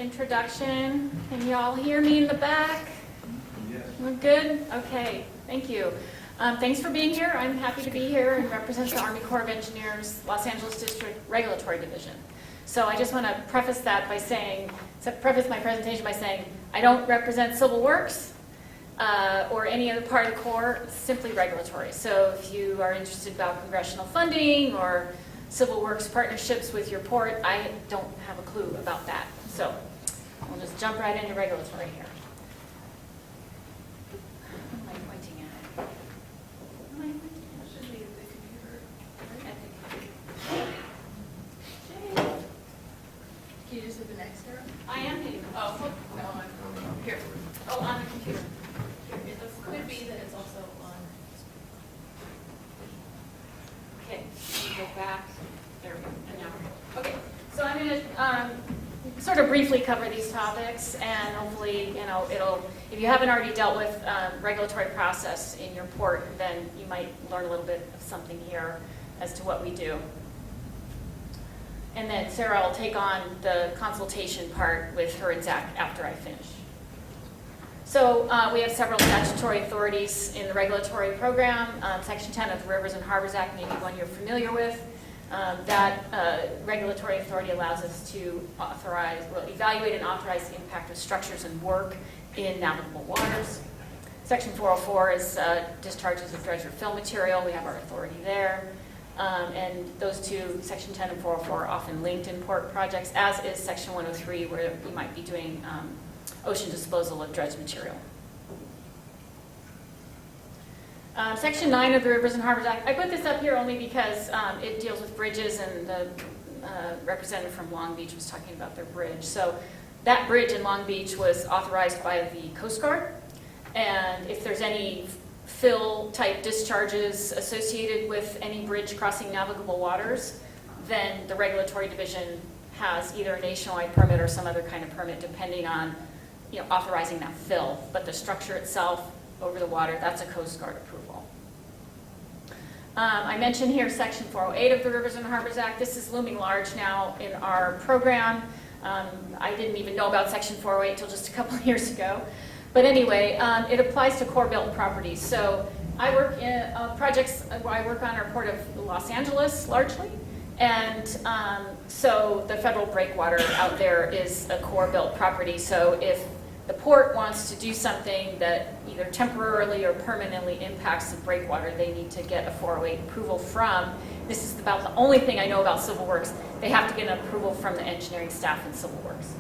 introduction. Can you all hear me in the back? Yes. We're good? Okay, thank you. Thanks for being here. I'm happy to be here and represent the Army Corps of Engineers Los Angeles District Regulatory Division. So I just want to preface that by saying, preface my presentation by saying, I don't represent Civil Works or any other part of the Corps, simply regulatory. So if you are interested about congressional funding or Civil Works partnerships with your port, I don't have a clue about that. So we'll just jump right into regulatory here. What am I pointing at? What am I pointing at? Should be the computer. At the computer. Can you just hit the next arrow? I am hitting. Oh, no, I'm here. Oh, on the computer. It could be that it's also on. Okay, let me go back. There we go. And now. Okay, so I'm going to sort of briefly cover these topics, and hopefully, it'll. If you haven't already dealt with regulatory process in your port, then you might learn a little bit of something here as to what we do. And then Sarah will take on the consultation part with her and Zach after I finish. So we have several statutory authorities in the regulatory program. Section 10 of the Rivers and Harbors Act, maybe one you're familiar with. That regulatory authority allows us to evaluate and authorize the impact of structures and work in navigable waters. Section 404 is discharges of dredge or fill material. We have our authority there. And those two, Section 10 and 404, are often linked in port projects, as is Section 103, where you might be doing ocean disposal of dredge material. Section 9 of the Rivers and Harbors Act, I put this up here only because it deals with bridges, and the representative from Long Beach was talking about their bridge. So that bridge in Long Beach was authorized by the Coast Guard, and if there's any fill type discharges associated with any bridge crossing navigable waters, then the regulatory division has either a nationwide permit or some other kind of permit depending on authorizing that fill. But the structure itself over the water, that's a Coast Guard approval. I mentioned here Section 408 of the Rivers and Harbors Act. This is looming large now in our program. I didn't even know about Section 408 until just a couple of years ago. But anyway, it applies to core-built properties. So I work in projects I work on are Port of Los Angeles largely. And so the federal breakwater out there is a core-built property. So if the port wants to do something that either temporarily or permanently impacts the breakwater, they need to get a 408 approval from. This is about the only thing I know about Civil Works. They have to get an approval from the engineering staff in Civil Works.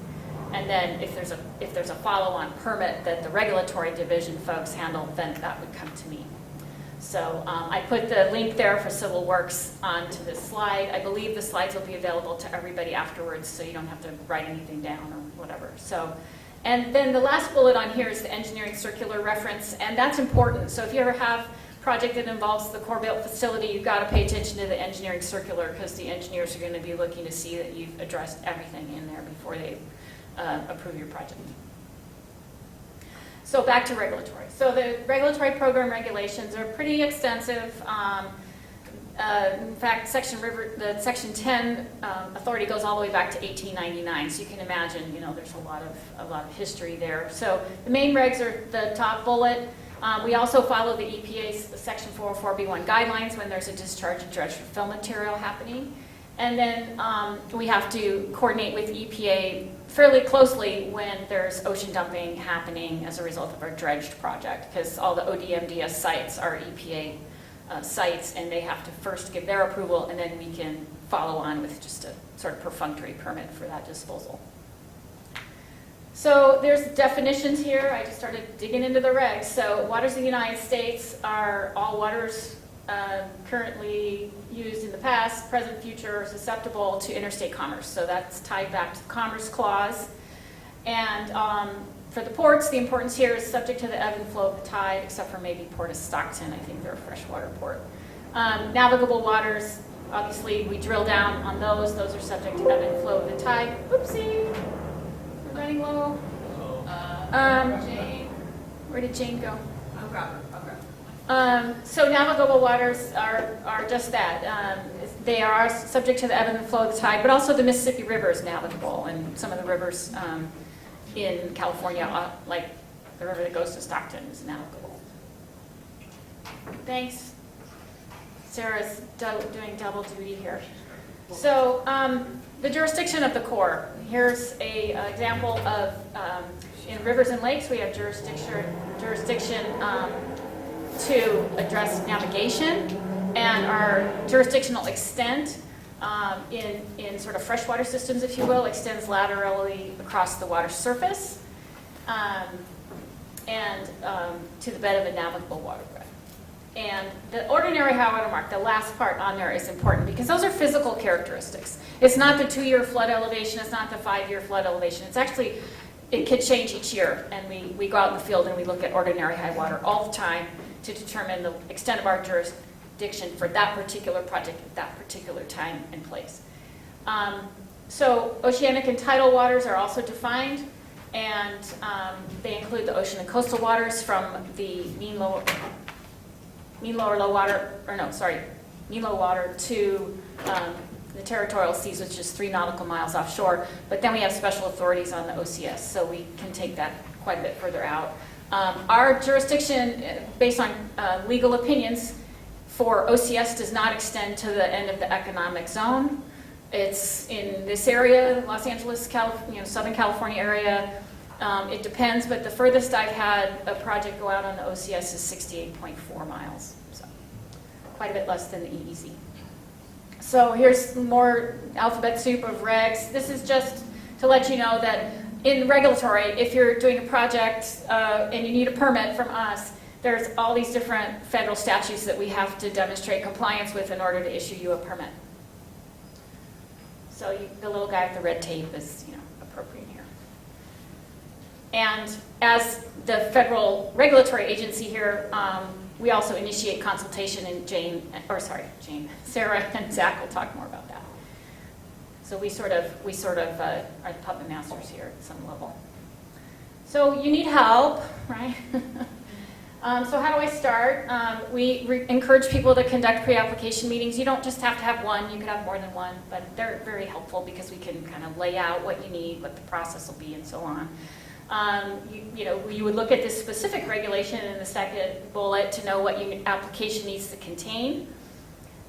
And then if there's a follow-on permit that the regulatory division folks handle, then that would come to me. So I put the link there for Civil Works onto this slide. I believe the slides will be available to everybody afterwards, so you don't have to write anything down or whatever. So, and then the last bullet on here is the engineering circular reference, and that's important. So if you ever have a project that involves the core-built facility, you've got to pay attention to the engineering circular, because the engineers are going to be looking to see that you've addressed everything in there before they approve your project. So back to regulatory. So the regulatory program regulations are pretty extensive. In fact, Section 10 authority goes all the way back to 1899. So you can imagine, there's a lot of history there. So the main regs are the top bullet. We also follow the EPA's Section 404B1 guidelines when there's a discharge of dredge or fill material happening. And then we have to coordinate with EPA fairly closely when there's ocean dumping happening as a result of our dredged project, because all the ODMDS sites are EPA sites, and they have to first give their approval, and then we can follow on with just a sort of perfunctory permit for that disposal. So there's definitions here. I just started digging into the regs. So waters of the United States are all waters currently used in the past, present, future, susceptible to interstate commerce. So that's tied back to the Commerce Clause. And for the ports, the importance here is subject to the ebb and flow of the tide, except for maybe Port of Stockton. I think they're a freshwater port. Navigable waters, obviously, we drill down on those. Those are subject to ebb and flow of the tide. Oopsie, we're running low. Jane. Where did Jane go? I'll grab her. So navigable waters are just that. They are subject to the ebb and flow of the tide, but also the Mississippi River is navigable, and some of the rivers in California, like the river that goes to Stockton, is navigable. Thanks. Sarah's doing double duty here. So the jurisdiction of the Corps. Here's an example of, in rivers and lakes, we have jurisdiction to address navigation, and our jurisdictional extent in sort of freshwater systems, if you will, extends laterally across the water surface and to the bed of a navigable waterway. And the ordinary high water mark, the last part on there, is important because those are physical characteristics. It's not the 2-year flood elevation, it's not the 5-year flood elevation. It's actually, it could change each year, and we go out in the field and we look at ordinary high water all the time to determine the extent of our jurisdiction for that particular project at that particular time and place. So oceanic and tidal waters are also defined, and they include the ocean and coastal waters from the mean low water to the territorial seas, which is 3 nautical miles offshore. But then we have special authorities on the OCS, so we can take that quite a bit further out. Our jurisdiction, based on legal opinions, for OCS does not extend to the end of the economic zone. It's in this area, Los Angeles, Southern California area. It depends, but the furthest I've had a project go out on the OCS is 68.4 miles, so quite a bit less than the EEZ. So here's more alphabet soup of regs. This is just to let you know that in regulatory, if you're doing a project and you need a permit from us, there's all these different federal statutes that we have to demonstrate compliance with in order to issue you a permit. So the little guy with the red tape is, appropriate here. And as the federal regulatory agency here, we also initiate consultation, and Sarah and Zach will talk more about that. So we sort of are the puppet masters here at some level. So you need help, right? So how do I start? We encourage people to conduct pre-application meetings. You don't just have to have one, you could have more than one, but they're very helpful because we can kind of lay out what you need, what the process will be, and so on. You would look at this specific regulation in the second bullet to know what your application needs to contain,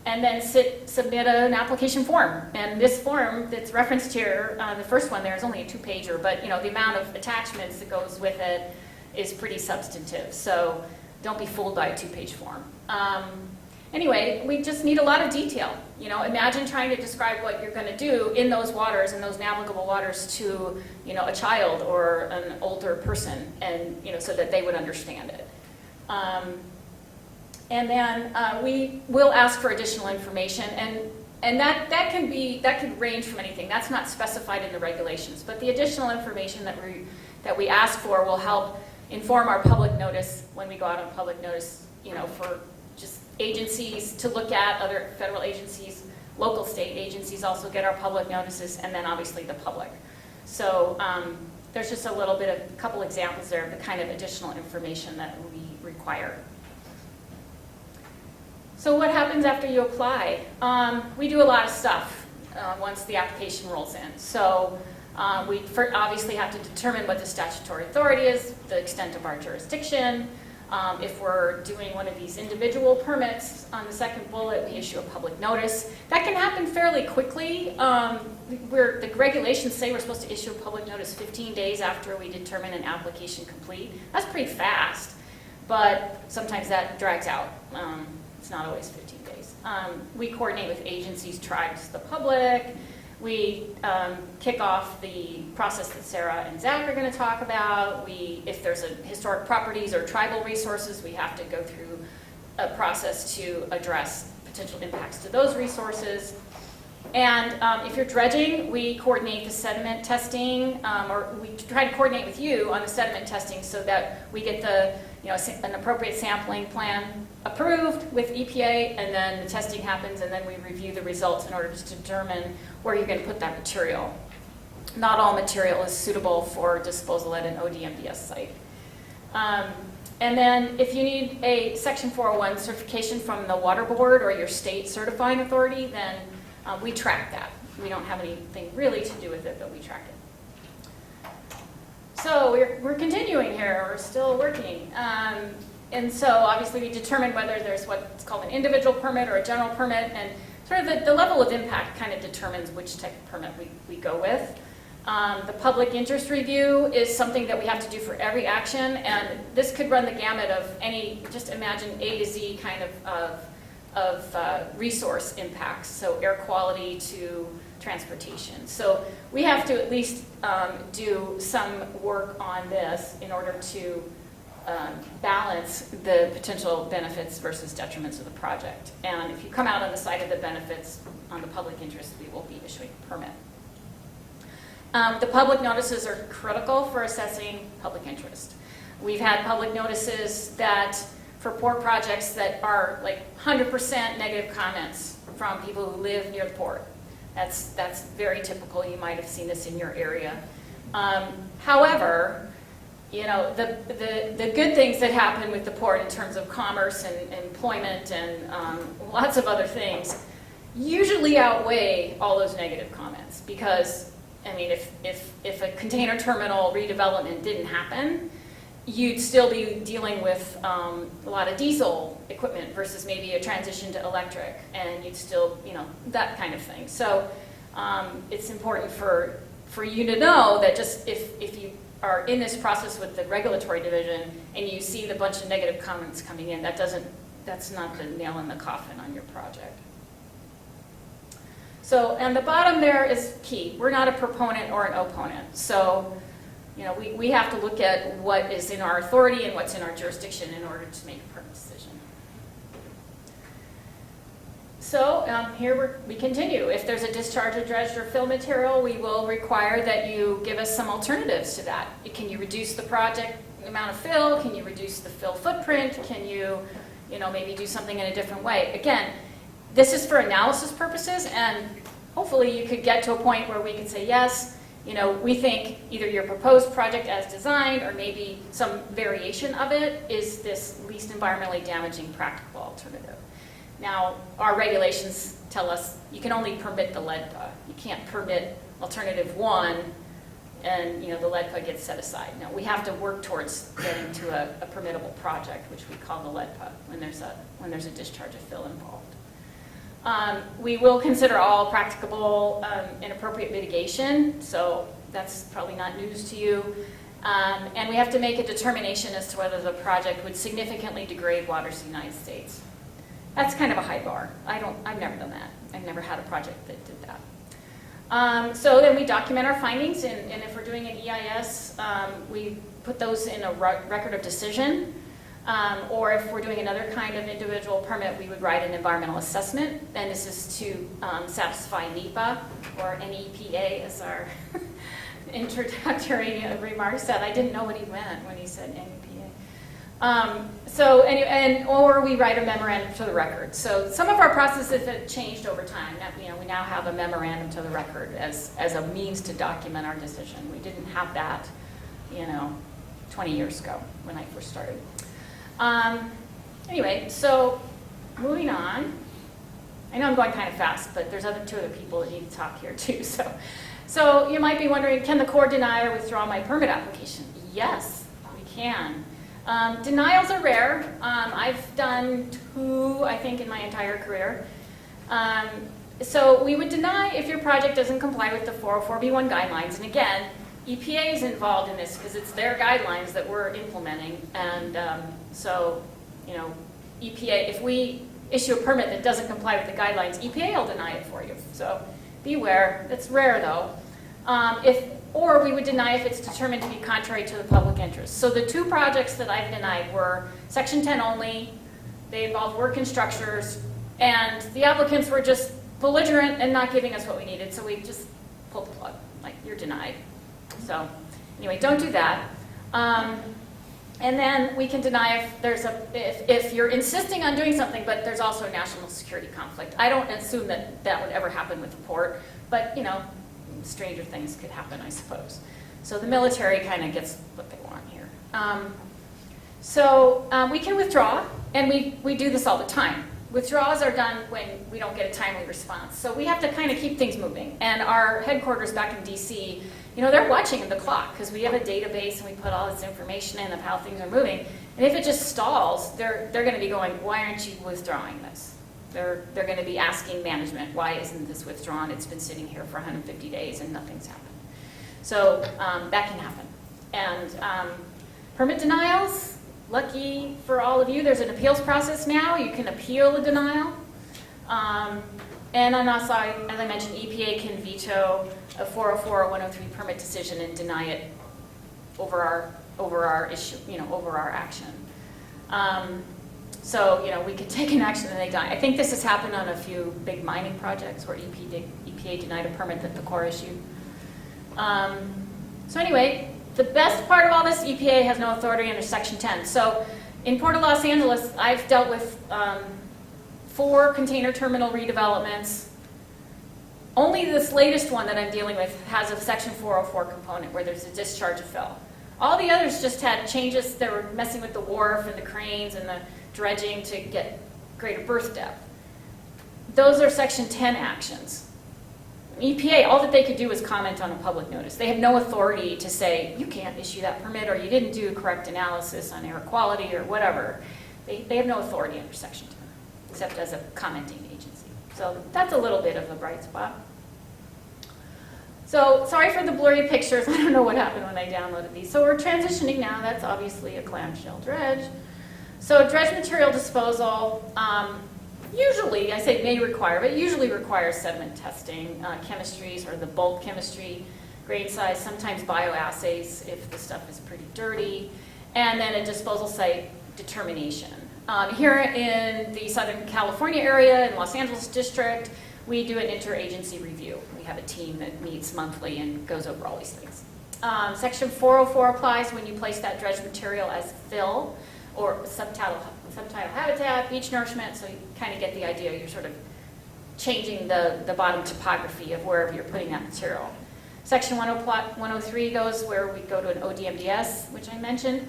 and then submit an application form. And this form that's referenced here, the first one there is only a 2-pager, but the amount of attachments that goes with it is pretty substantive. So don't be fooled by a 2-page form. Anyway, we just need a lot of detail. Imagine trying to describe what you're going to do in those waters, in those navigable waters, to a child or an older person, and so that they would understand it. And then we will ask for additional information, and that can range from anything. That's not specified in the regulations, but the additional information that we ask for will help inform our public notice when we go out on public notice, for just agencies to look at, other federal agencies, local state agencies also get our public notices, and then obviously the public. So there's just a couple examples there of the kind of additional information that we require. So what happens after you apply? We do a lot of stuff once the application rolls in. So we obviously have to determine what the statutory authority is, the extent of our jurisdiction. If we're doing one of these individual permits, on the second bullet, we issue a public notice. That can happen fairly quickly. The regulations say we're supposed to issue a public notice 15 days after we determine an application complete. That's pretty fast, but sometimes that drags out. It's not always 15 days. We coordinate with agencies, tribes, the public. We kick off the process that Sarah and Zach are going to talk about. If there's historic properties or tribal resources, we have to go through a process to address potential impacts to those resources. And if you're dredging, we coordinate the sediment testing, or we try to coordinate with you on the sediment testing so that we get an appropriate sampling plan approved with EPA, and then the testing happens, and then we review the results in order to determine where you're going to put that material. Not all material is suitable for disposal at an ODMDS site. And then if you need a Section 401 certification from the Water Board or your state certifying authority, then we track that. We don't have anything really to do with it, but we track it. So we're continuing here. We're still working. And so obviously we determine whether there's what's called an individual permit or a general permit, and sort of the level of impact kind of determines which type of permit we go with. The public interest review is something that we have to do for every action, and this could run the gamut of any, just imagine A to Z kind of resource impacts, so air quality to transportation. So we have to at least do some work on this in order to balance the potential benefits versus detriments of the project. And if you come out on the side of the benefits on the public interest, we will be issuing a permit. The public notices are critical for assessing public interest. We've had public notices that for port projects that are like 100% negative comments from people who live near the port. That's very typical. You might have seen this in your area. However, you know, the good things that happen with the port in terms of commerce and employment and lots of other things usually outweigh all those negative comments, because I mean, if a container terminal redevelopment didn't happen, you'd still be dealing with a lot of diesel equipment versus maybe a transition to electric, and you'd still, you know, that kind of thing. So it's important for you to know that just if you are in this process with the regulatory division and you see the bunch of negative comments coming in, that's not the nail in the coffin on your project. So, and the bottom there is key. We're not a proponent or an opponent. So, you know, we have to look at what is in our authority and what's in our jurisdiction in order to make a permit decision. So here we continue. If there's a discharge of dredged or fill material, we will require that you give us some alternatives to that. Can you reduce the project amount of fill? Can you reduce the fill footprint? Can you know, maybe do something in a different way? Again, this is for analysis purposes, and hopefully you could get to a point where we can say, yes, you know, we think either your proposed project as designed or maybe some variation of it is this least environmentally damaging practical alternative. Now, our regulations tell us you can only permit the LEDPA. You can't permit alternative one and, you know, the LEDPA gets set aside. Now, we have to work towards getting to a permittable project, which we call the LEDPA, when there's a discharge of fill involved. We will consider all practicable and appropriate mitigation, so that's probably not news to you. And we have to make a determination as to whether the project would significantly degrade waters of the United States. That's kind of a high bar. I've never done that. I've never had a project that did that. So then we document our findings, and if we're doing an EIS, we put those in a record of decision. Or if we're doing another kind of individual permit, we would write an environmental assessment, and this is to satisfy NEPA, or NEPA, as our introductory remarks said. I didn't know what he meant when he said NEPA. So anyway, or we write a memorandum to the record. So some of our processes have changed over time. You know, we now have a memorandum to the record as a means to document our decision. We didn't have that, you know, 20 years ago when I first started. Anyway, so moving on. I know I'm going kind of fast, but there's two other people that need to talk here too. So you might be wondering, can the Corps deny or withdraw my permit application? Yes, we can. Denials are rare. I've done 2, I think, in my entire career. So we would deny if your project doesn't comply with the 404B1 guidelines. And again, EPA is involved in this because it's their guidelines that we're implementing. And so, you know, EPA, if we issue a permit that doesn't comply with the guidelines, EPA will deny it for you. So beware. It's rare, though. Or we would deny if it's determined to be contrary to the public interest. So the 2 projects that I've denied were Section 10 only. They involved work and structures. And the applicants were just belligerent and not giving us what we needed. So we just pulled the plug. Like, you're denied. So anyway, don't do that. And then we can deny if there's if you're insisting on doing something, but there's also a national security conflict. I don't assume that that would ever happen with the port, but, you know, stranger things could happen, I suppose. So the military kind of gets what they want here. So we can withdraw, and we do this all the time. Withdrawals are done when we don't get a timely response. So we have to kind of keep things moving. And our headquarters back in DC, they're watching the clock because we have a database and we put all this information in of how things are moving. And if it just stalls, they're going to be going, why aren't you withdrawing this? They're going to be asking management, why isn't this withdrawn? It's been sitting here for 150 days and nothing's happened. So that can happen. And permit denials, lucky for all of you, there's an appeals process now. You can appeal a denial. And then also, as I mentioned, EPA can veto a 404 or 103 permit decision and deny it over our issue, over our action. So, we could take an action and they die. I think this has happened on a few big mining projects where EPA denied a permit that the Corps issued. So anyway, the best part of all this, EPA has no authority under Section 10. So in Port of Los Angeles, I've dealt with 4 container terminal redevelopments. Only this latest one that I'm dealing with has a Section 404 component where there's a discharge of fill. All the others just had changes. They were messing with the wharf and the cranes and the dredging to get greater berth depth. Those are Section 10 actions. EPA, all that they could do was comment on a public notice. They have no authority to say, you can't issue that permit, or you didn't do correct analysis on air quality, or whatever. They have no authority under Section 10, except as a commenting agency. So that's a little bit of a bright spot. So sorry for the blurry pictures. I don't know what happened when I downloaded these. So we're transitioning now. That's obviously a clamshell dredge. So dredge material disposal, usually, I say may require, but usually requires sediment testing, chemistries or the bulk chemistry, grade size, sometimes bioassays if the stuff is pretty dirty, and then a disposal site determination. Here in the Southern California area, in Los Angeles District, we do an interagency review. We have a team that meets monthly and goes over all these things. Section 404 applies when you place that dredge material as fill or subtidal habitat, beach nourishment, so you kind of get the idea. You're sort of changing the bottom topography of wherever you're putting that material. Section 103 goes where we go to an ODMDS, which I mentioned.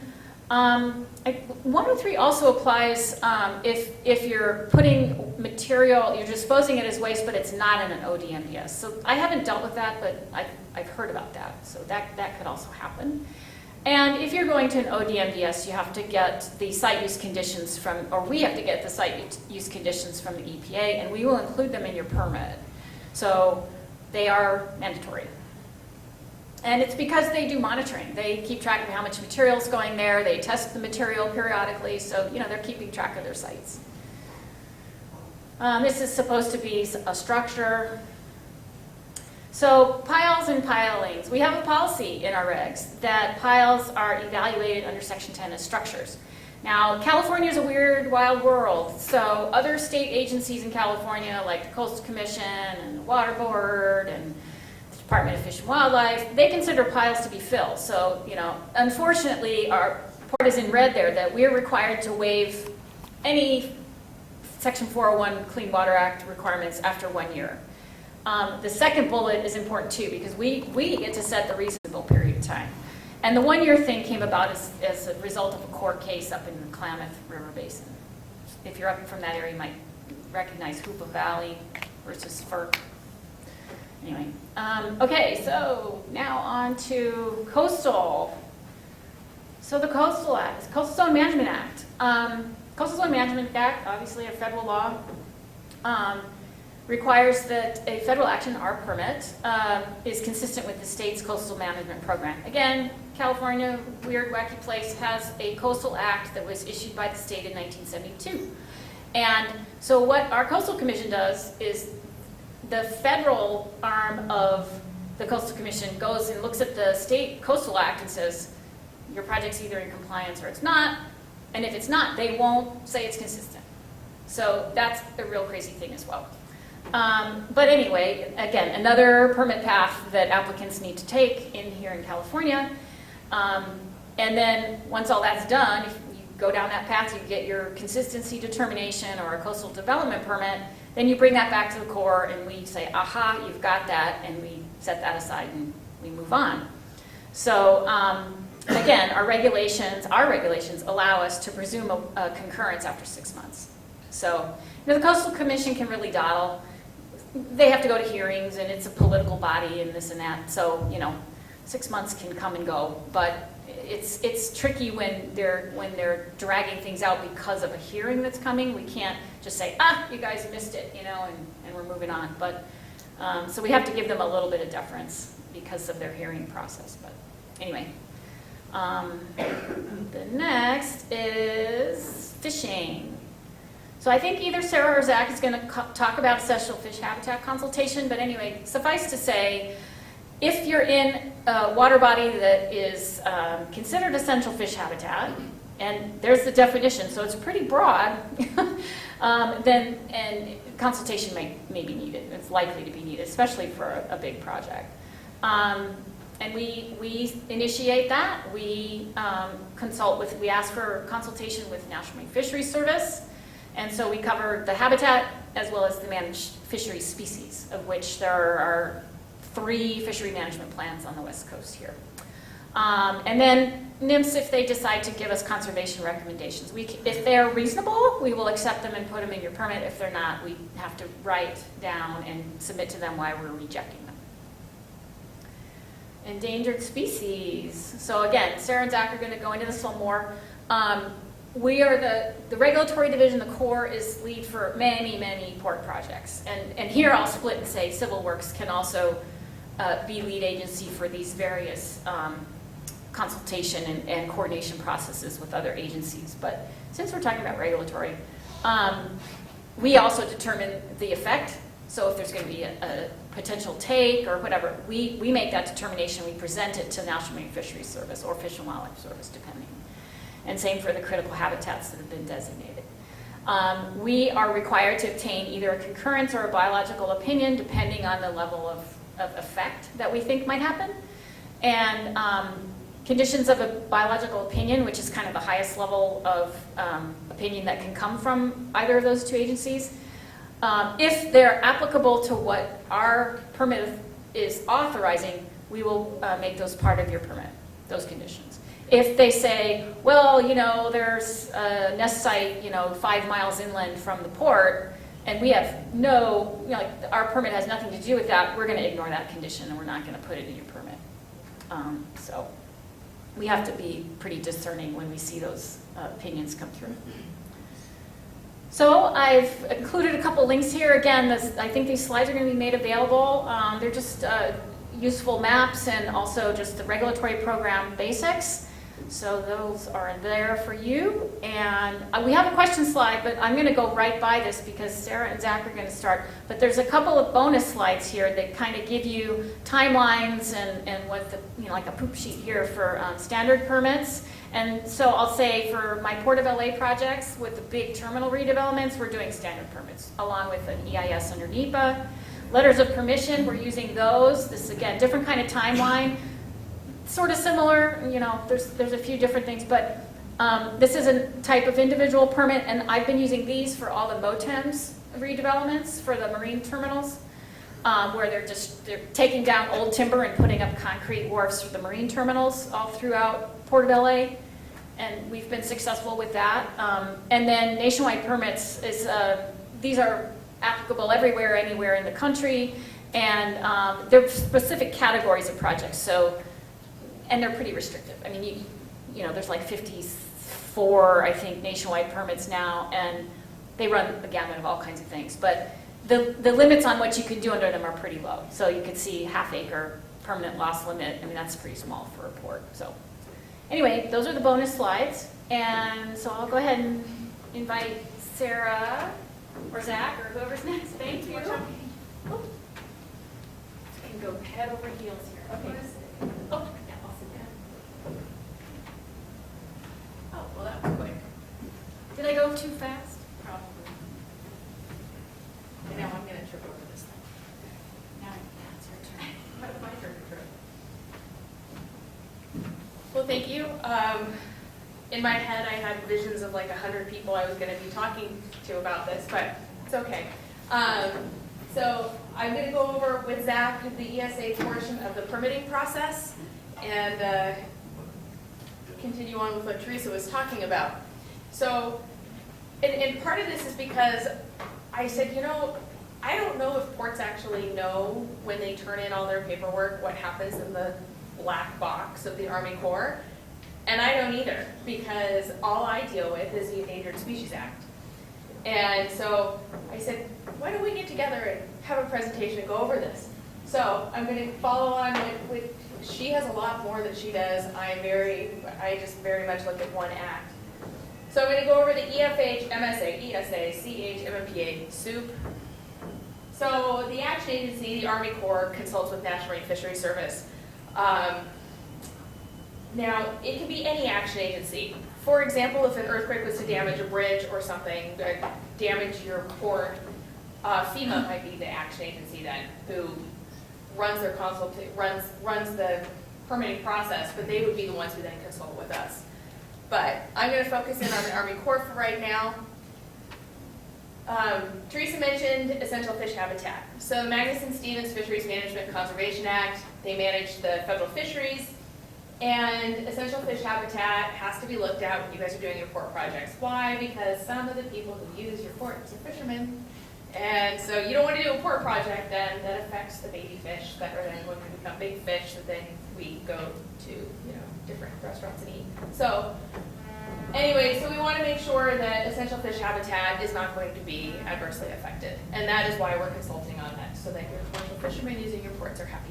103 also applies if you're putting material, you're disposing it as waste, but it's not in an ODMDS. So I haven't dealt with that, but I've heard about that. So that could also happen. And if you're going to an ODMDS, you have to get the site use conditions from, or we have to get the site use conditions from the EPA, and we will include them in your permit. So they are mandatory. And it's because they do monitoring. They keep track of how much material is going there. They test the material periodically, so they're keeping track of their sites. This is supposed to be a structure. So piles and pilings. We have a policy in our regs that piles are evaluated under Section 10 as structures. Now, California is a weird, wild world. So other state agencies in California, like the Coastal Commission and the Water Board and the Department of Fish and Wildlife, they consider piles to be fill. So, unfortunately, our part is in red there that we're required to waive any Section 401 Clean Water Act requirements after 1 year. The second bullet is important too because we get to set the reasonable period of time. And the 1 year thing came about as a result of a court case up in the Klamath River Basin. If you're up from that area, you might recognize Hoopa Valley versus FERC. Anyway, okay, so now on to coastal. So the Coastal Act, Coastal Zone Management Act. Coastal Zone Management Act, obviously a federal law, requires that a federal action, our permit, is consistent with the state's coastal management program. Again, California, weird, wacky place, has a coastal act that was issued by the state in 1972. And so what our Coastal Commission does is the federal arm of the Coastal Commission goes and looks at the state coastal act and says, your project's either in compliance or it's not. And if it's not, they won't say it's consistent. So that's a real crazy thing as well. But anyway, again, another permit path that applicants need to take here in California. And then once all that's done, if you go down that path, you get your consistency determination or a coastal development permit, then you bring that back to the Corps and we say, aha, you've got that, and we set that aside and we move on. So again, our regulations allow us to presume a concurrence after 6 months. So, the Coastal Commission can really dawdle. They have to go to hearings, and it's a political body and this and that. So, 6 months can come and go, but it's tricky when they're dragging things out because of a hearing that's coming. We can't just say, you guys missed it, and we're moving on. But so we have to give them a little bit of deference because of their hearing process. But anyway, the next is fishing. So I think either Sarah or Zach is going to talk about essential fish habitat consultation. But anyway, suffice to say, if you're in a water body that is considered essential fish habitat, and there's the definition, so it's pretty broad, then consultation may be needed. It's likely to be needed, especially for a big project. And we initiate that. We we ask for consultation with National Marine Fisheries Service, and so we cover the habitat as well as the managed fishery species, of which there are 3 fishery management plans on the West Coast here. And then NIMS, if they decide to give us conservation recommendations. If they're reasonable, we will accept them and put them in your permit. If they're not, we have to write down and submit to them why we're rejecting them. Endangered species. So again, Sarah and Zach are going to go into this a little more. We are the regulatory division, the Corps is lead for many, many port projects. And here I'll split and say Civil Works can also be lead agency for these various consultation and coordination processes with other agencies. But since we're talking about regulatory, we also determine the effect. So if there's going to be a potential take or whatever, we make that determination. We present it to National Marine Fisheries Service or Fish and Wildlife Service, depending. And same for the critical habitats that have been designated. We are required to obtain either a concurrence or a biological opinion, depending on the level of effect that we think might happen. And conditions of a biological opinion, which is kind of the highest level of opinion that can come from either of those 2 agencies, if they're applicable to what our permit is authorizing, we will make those part of your permit, those conditions. If they say, well, there's a nest site, 5 miles inland from the port, and we have our permit has nothing to do with that, we're going to ignore that condition and we're not going to put it in your permit. So we have to be pretty discerning when we see those opinions come through. So I've included a couple links here. Again, I think these slides are going to be made available. They're just useful maps and also just the regulatory program basics. So those are there for you. And we have a question slide, but I'm going to go right by this because Sarah and Zach are going to start. But there's a couple of bonus slides here that kind of give you timelines and what like a poop sheet here for standard permits. And so I'll say for my Port of LA projects with the big terminal redevelopments, we're doing standard permits along with an EIS under NEPA. Letters of permission, we're using those. This, again, different kind of timeline. Sort of similar, there's a few different things, but this is a type of individual permit, and I've been using these for all the MOTEMs redevelopments for the marine terminals, where they're taking down old timber and putting up concrete wharfs for the marine terminals all throughout Port of LA, and we've been successful with that. And then nationwide permits these are applicable everywhere, anywhere in the country, and they're specific categories of projects. So. And they're pretty restrictive. I mean, there's like 54, I think, nationwide permits now, and they run the gamut of all kinds of things. But the limits on what you can do under them are pretty low. So you can see half-acre permanent loss limit. I mean, that's pretty small for a port. So anyway, those are the bonus slides. And so I'll go ahead and invite Sarah or Zach or whoever's next. Thank you. Oh. Can go head over heels here. Okay. Oh. Oh, well, that was quick. Did I go too fast? Probably. And now I'm going to trip over this thing. Now it's your turn. What if my turn to trip? Well, thank you. In my head, I had visions of like 100 people I was going to be talking to about this, but it's okay. So I'm going to go over with Zach the ESA portion of the permitting process, and continue on with what Theresa was talking about. So, and part of this is because I said, you know, I don't know if ports actually know when they turn in all their paperwork what happens in the black box of the Army Corps. And I don't either, because all I deal with is the Endangered Species Act. And so I said, why don't we get together and have a presentation and go over this? So I'm going to follow on with she has a lot more that she does. I just very much look at one act. So I'm going to go over the EFH, MSA, ESA, CH, MMPA, SOUP. So the action agency, the Army Corps, consults with National Marine Fisheries Service. Now, it can be any action agency. For example, if an earthquake was to damage a bridge or something, damage your port, FEMA might be the action agency then, who runs their runs the permitting process, but they would be the ones who then consult with us. But I'm going to focus in on the Army Corps for right now. Theresa mentioned essential fish habitat. So the Magnuson-Stevens Fisheries Management Conservation Act, they manage the federal fisheries, and essential fish habitat has to be looked at when you guys are doing your port projects. Why? Because some of the people who use your ports are fishermen, and so you don't want to do a port project then that affects the baby fish that are then going to become big fish that then we go to, you know, different restaurants and eat. So anyway, so we want to make sure that essential fish habitat is not going to be adversely affected, and that is why we're consulting on that, so that your commercial fishermen using your ports are happy.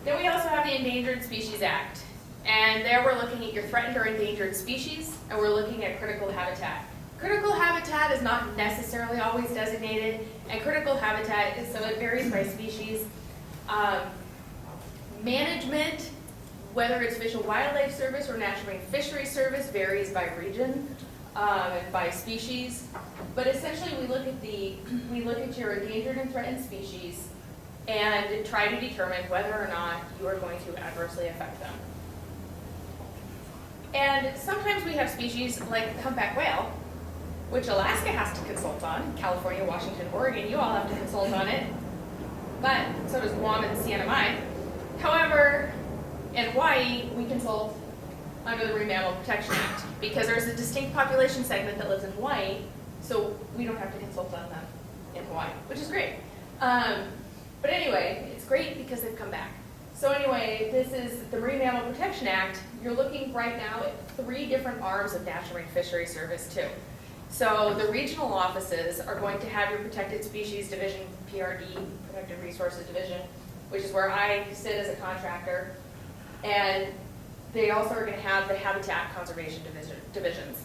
Then we also have the Endangered Species Act, and there we're looking at your threatened or endangered species, and we're looking at critical habitat. Critical habitat is not necessarily always designated, and critical habitat is, so it varies by species. Management, whether it's Fish and Wildlife Service or National Marine Fisheries Service, varies by region and by species. But essentially, we look at your endangered and threatened species and try to determine whether or not you are going to adversely affect them. And sometimes we have species like the humpback whale, which Alaska has to consult on, California, Washington, Oregon, you all have to consult on it, but so does Guam and CNMI. However, in Hawaii, we consult under the Marine Mammal Protection Act because there's a distinct population segment that lives in Hawaii, so we don't have to consult on them in Hawaii, which is great. But anyway, it's great because they've come back. So anyway, this is the Marine Mammal Protection Act. You're looking right now at 3 different arms of National Marine Fisheries Service too. So the regional offices are going to have your Protected Species Division, PRD, Protected Resources Division, which is where I sit as a contractor. And they also are going to have the Habitat Conservation divisions.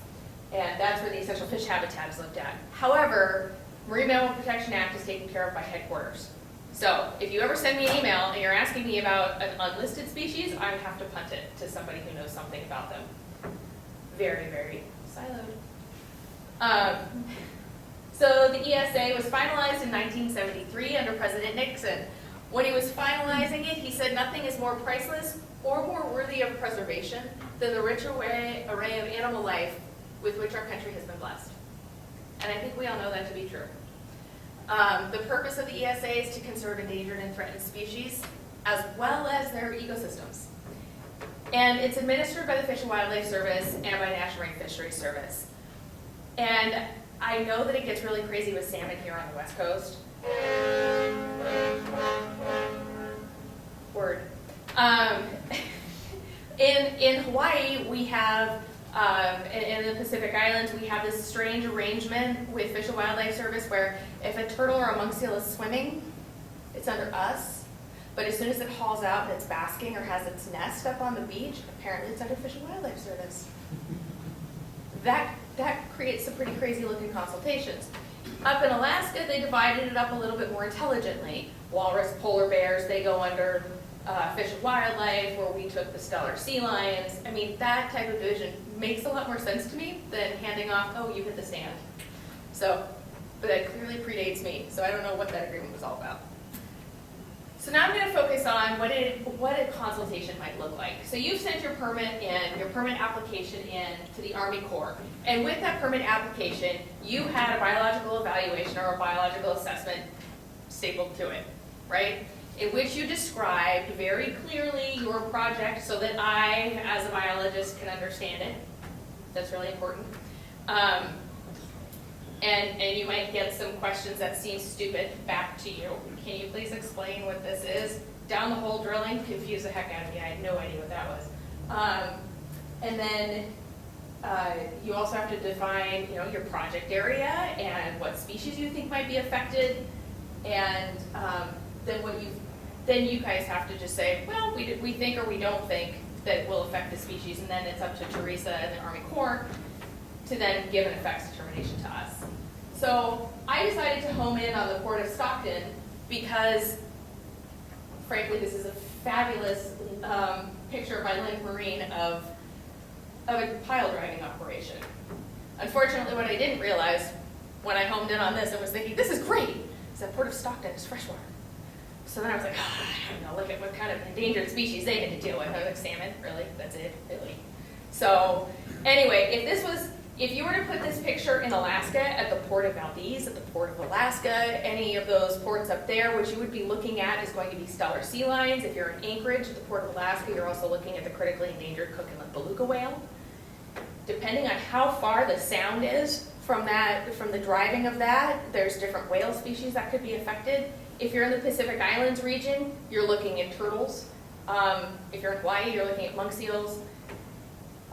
And that's where the essential fish habitat is looked at. However, Marine Mammal Protection Act is taken care of by headquarters. So if you ever send me an email and you're asking me about an unlisted species, I have to punt it to somebody who knows something about them. Very, very siloed. So the ESA was finalized in 1973 under President Nixon. When he was finalizing it, he said nothing is more priceless or more worthy of preservation than the rich array of animal life with which our country has been blessed. And I think we all know that to be true. The purpose of the ESA is to conserve endangered and threatened species as well as their ecosystems. And it's administered by the Fish and Wildlife Service and by National Marine Fisheries Service. And I know that it gets really crazy with salmon here on the West Coast. Word. In Hawaii, we have, in the Pacific Islands, we have this strange arrangement with Fish and Wildlife Service where if a turtle or a monk seal is swimming, it's under us. But as soon as it hauls out and it's basking or has its nest up on the beach, apparently it's under Fish and Wildlife Service. That creates some pretty crazy looking consultations. Up in Alaska, they divided it up a little bit more intelligently. Walrus, polar bears, they go under Fish and Wildlife, where we took the stellar sea lions. I mean, that type of division makes a lot more sense to me than handing off, oh, you hit the stand. So, but that clearly predates me, so I don't know what that agreement was all about. So now I'm going to focus on what a consultation might look like. So you've sent your permit in, your permit application in to the Army Corps. And with that permit application, you had a biological evaluation or a biological assessment stapled to it, right? in which you described very clearly your project so that I, as a biologist, can understand it. That's really important. And you might get some questions that seem stupid back to you. Can you please explain what this is? Down the hole drilling confused the heck out of me. I had no idea what that was. And then you also have to define, your project area and what species you think might be affected. And then you guys have to just say, well, we think or we don't think that it will affect the species, and then it's up to Theresa and the Army Corps to then give an effects determination to us. So I decided to home in on the Port of Stockton because, frankly, this is a fabulous picture by Lynker Marine of a pile driving operation. Unfortunately, what I didn't realize when I homed in on this, I was thinking, this is great, is that Port of Stockton is freshwater. So then I was like, look at what kind of endangered species they get to deal with. I was like, salmon, really? That's it, really? So anyway, if you were to put this picture in Alaska at the Port of Valdez, at the Port of Alaska, any of those ports up there, what you would be looking at is going to be stellar sea lions. If you're in Anchorage at the Port of Alaska, you're also looking at the critically endangered Cook Inlet beluga whale. Depending on how far the sound is from the driving of that, there's different whale species that could be affected. If you're in the Pacific Islands region, you're looking at turtles. If you're in Hawaii, you're looking at monk seals.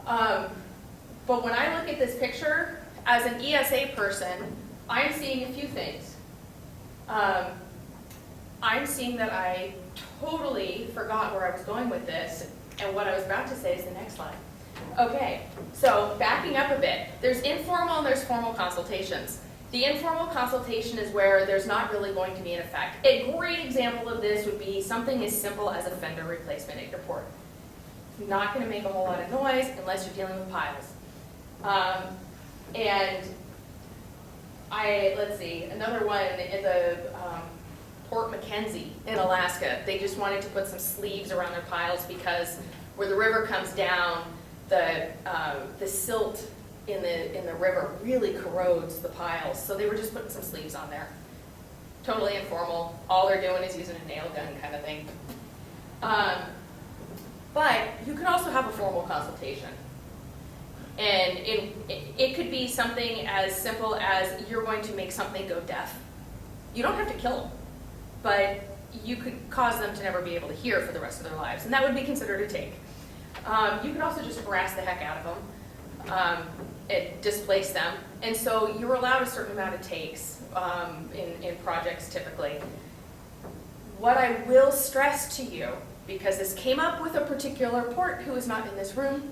But when I look at this picture, as an ESA person, I'm seeing a few things. I'm seeing that I totally forgot where I was going with this, and what I was about to say is the next slide. Okay, so backing up a bit, there's informal and there's formal consultations. The informal consultation is where there's not really going to be an effect. A great example of this would be something as simple as a fender replacement at your port. Not going to make a whole lot of noise unless you're dealing with piles. Let's see, another one is Port Mackenzie in Alaska. They just wanted to put some sleeves around their piles because where the river comes down, the silt in the river really corrodes the piles. So they were just putting some sleeves on there. Totally informal. All they're doing is using a nail gun kind of thing. But you could also have a formal consultation. And it could be something as simple as you're going to make something go deaf. You don't have to kill them, but you could cause them to never be able to hear for the rest of their lives, and that would be considered a take. You could also just harass the heck out of them, and displace them, and so you're allowed a certain amount of takes in projects typically. What I will stress to you, because this came up with a particular port who is not in this room,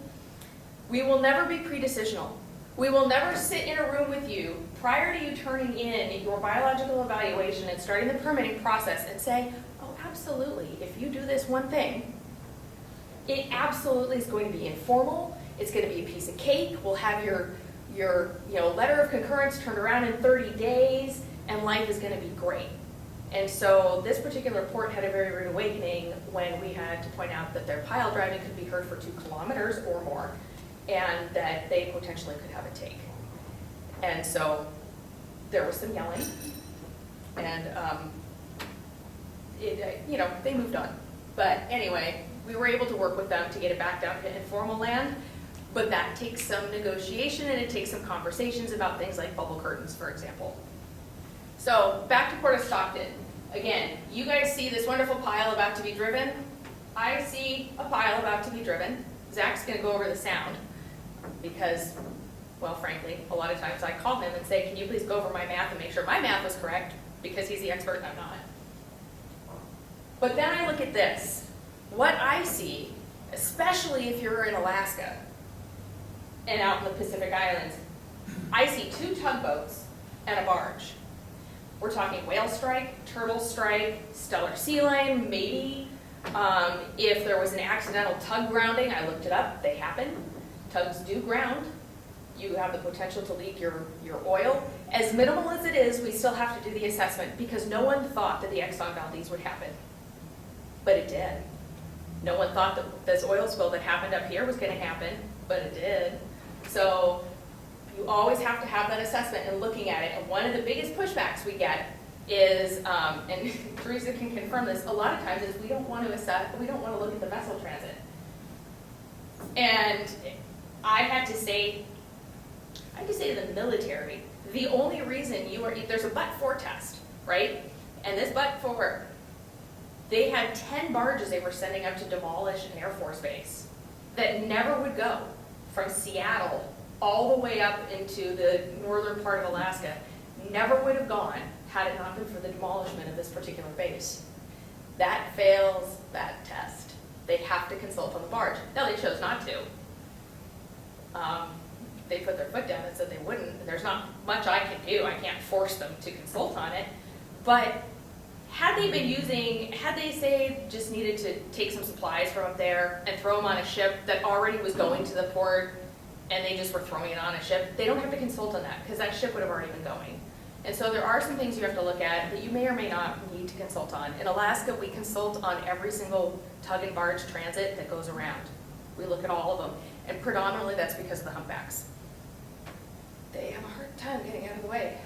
we will never be pre-decisional. We will never sit in a room with you prior to you turning in your biological evaluation and starting the permitting process and say, oh, absolutely, if you do this one thing, it absolutely is going to be informal, it's going to be a piece of cake, we'll have your letter of concurrence turned around in 30 days, and life is going to be great. And so this particular port had a very rude awakening when we had to point out that their pile driving could be heard for 2 kilometers or more, and that they potentially could have a take. And so there was some yelling, and they moved on. But anyway, we were able to work with them to get it back down to informal land, but that takes some negotiation and it takes some conversations about things like bubble curtains, for example. So back to Port of Stockton. Again, you guys see this wonderful pile about to be driven. I see a pile about to be driven. Zach's going to go over the sound because, well, frankly, a lot of times I call him and say, can you please go over my math and make sure my math was correct, because he's the expert and I'm not. But then I look at this. What I see, especially if you're in Alaska and out in the Pacific Islands, I see 2 tugboats and a barge. We're talking whale strike, turtle strike, stellar sea lion, maybe. If there was an accidental tug grounding, I looked it up, they happen. Tugs do ground. You have the potential to leak your oil. As minimal as it is, we still have to do the assessment because no one thought that the Exxon Valdez would happen. But it did. No one thought that this oil spill that happened up here was going to happen, but it did. So you always have to have that assessment and looking at it. And one of the biggest pushbacks we get is, and Theresa can confirm this, a lot of times is we don't want to look at the vessel transit. And I had to say to the military, the only reason there's a but-for test, right? And this but-for, they had 10 barges they were sending up to demolish an Air Force base that never would go from Seattle all the way up into the northern part of Alaska, never would have gone had it not been for the demolishment of this particular base. That fails that test. They have to consult on the barge. Now, they chose not to. They put their foot down and said they wouldn't. And there's not much I can do. I can't force them to consult on it. But had they say just needed to take some supplies from up there and throw them on a ship that already was going to the port and they just were throwing it on a ship, they don't have to consult on that because that ship would have already been going. And so there are some things you have to look at that you may or may not need to consult on. In Alaska, we consult on every single tug and barge transit that goes around. We look at all of them. And predominantly that's because of the humpbacks. They have a hard time getting out of the way.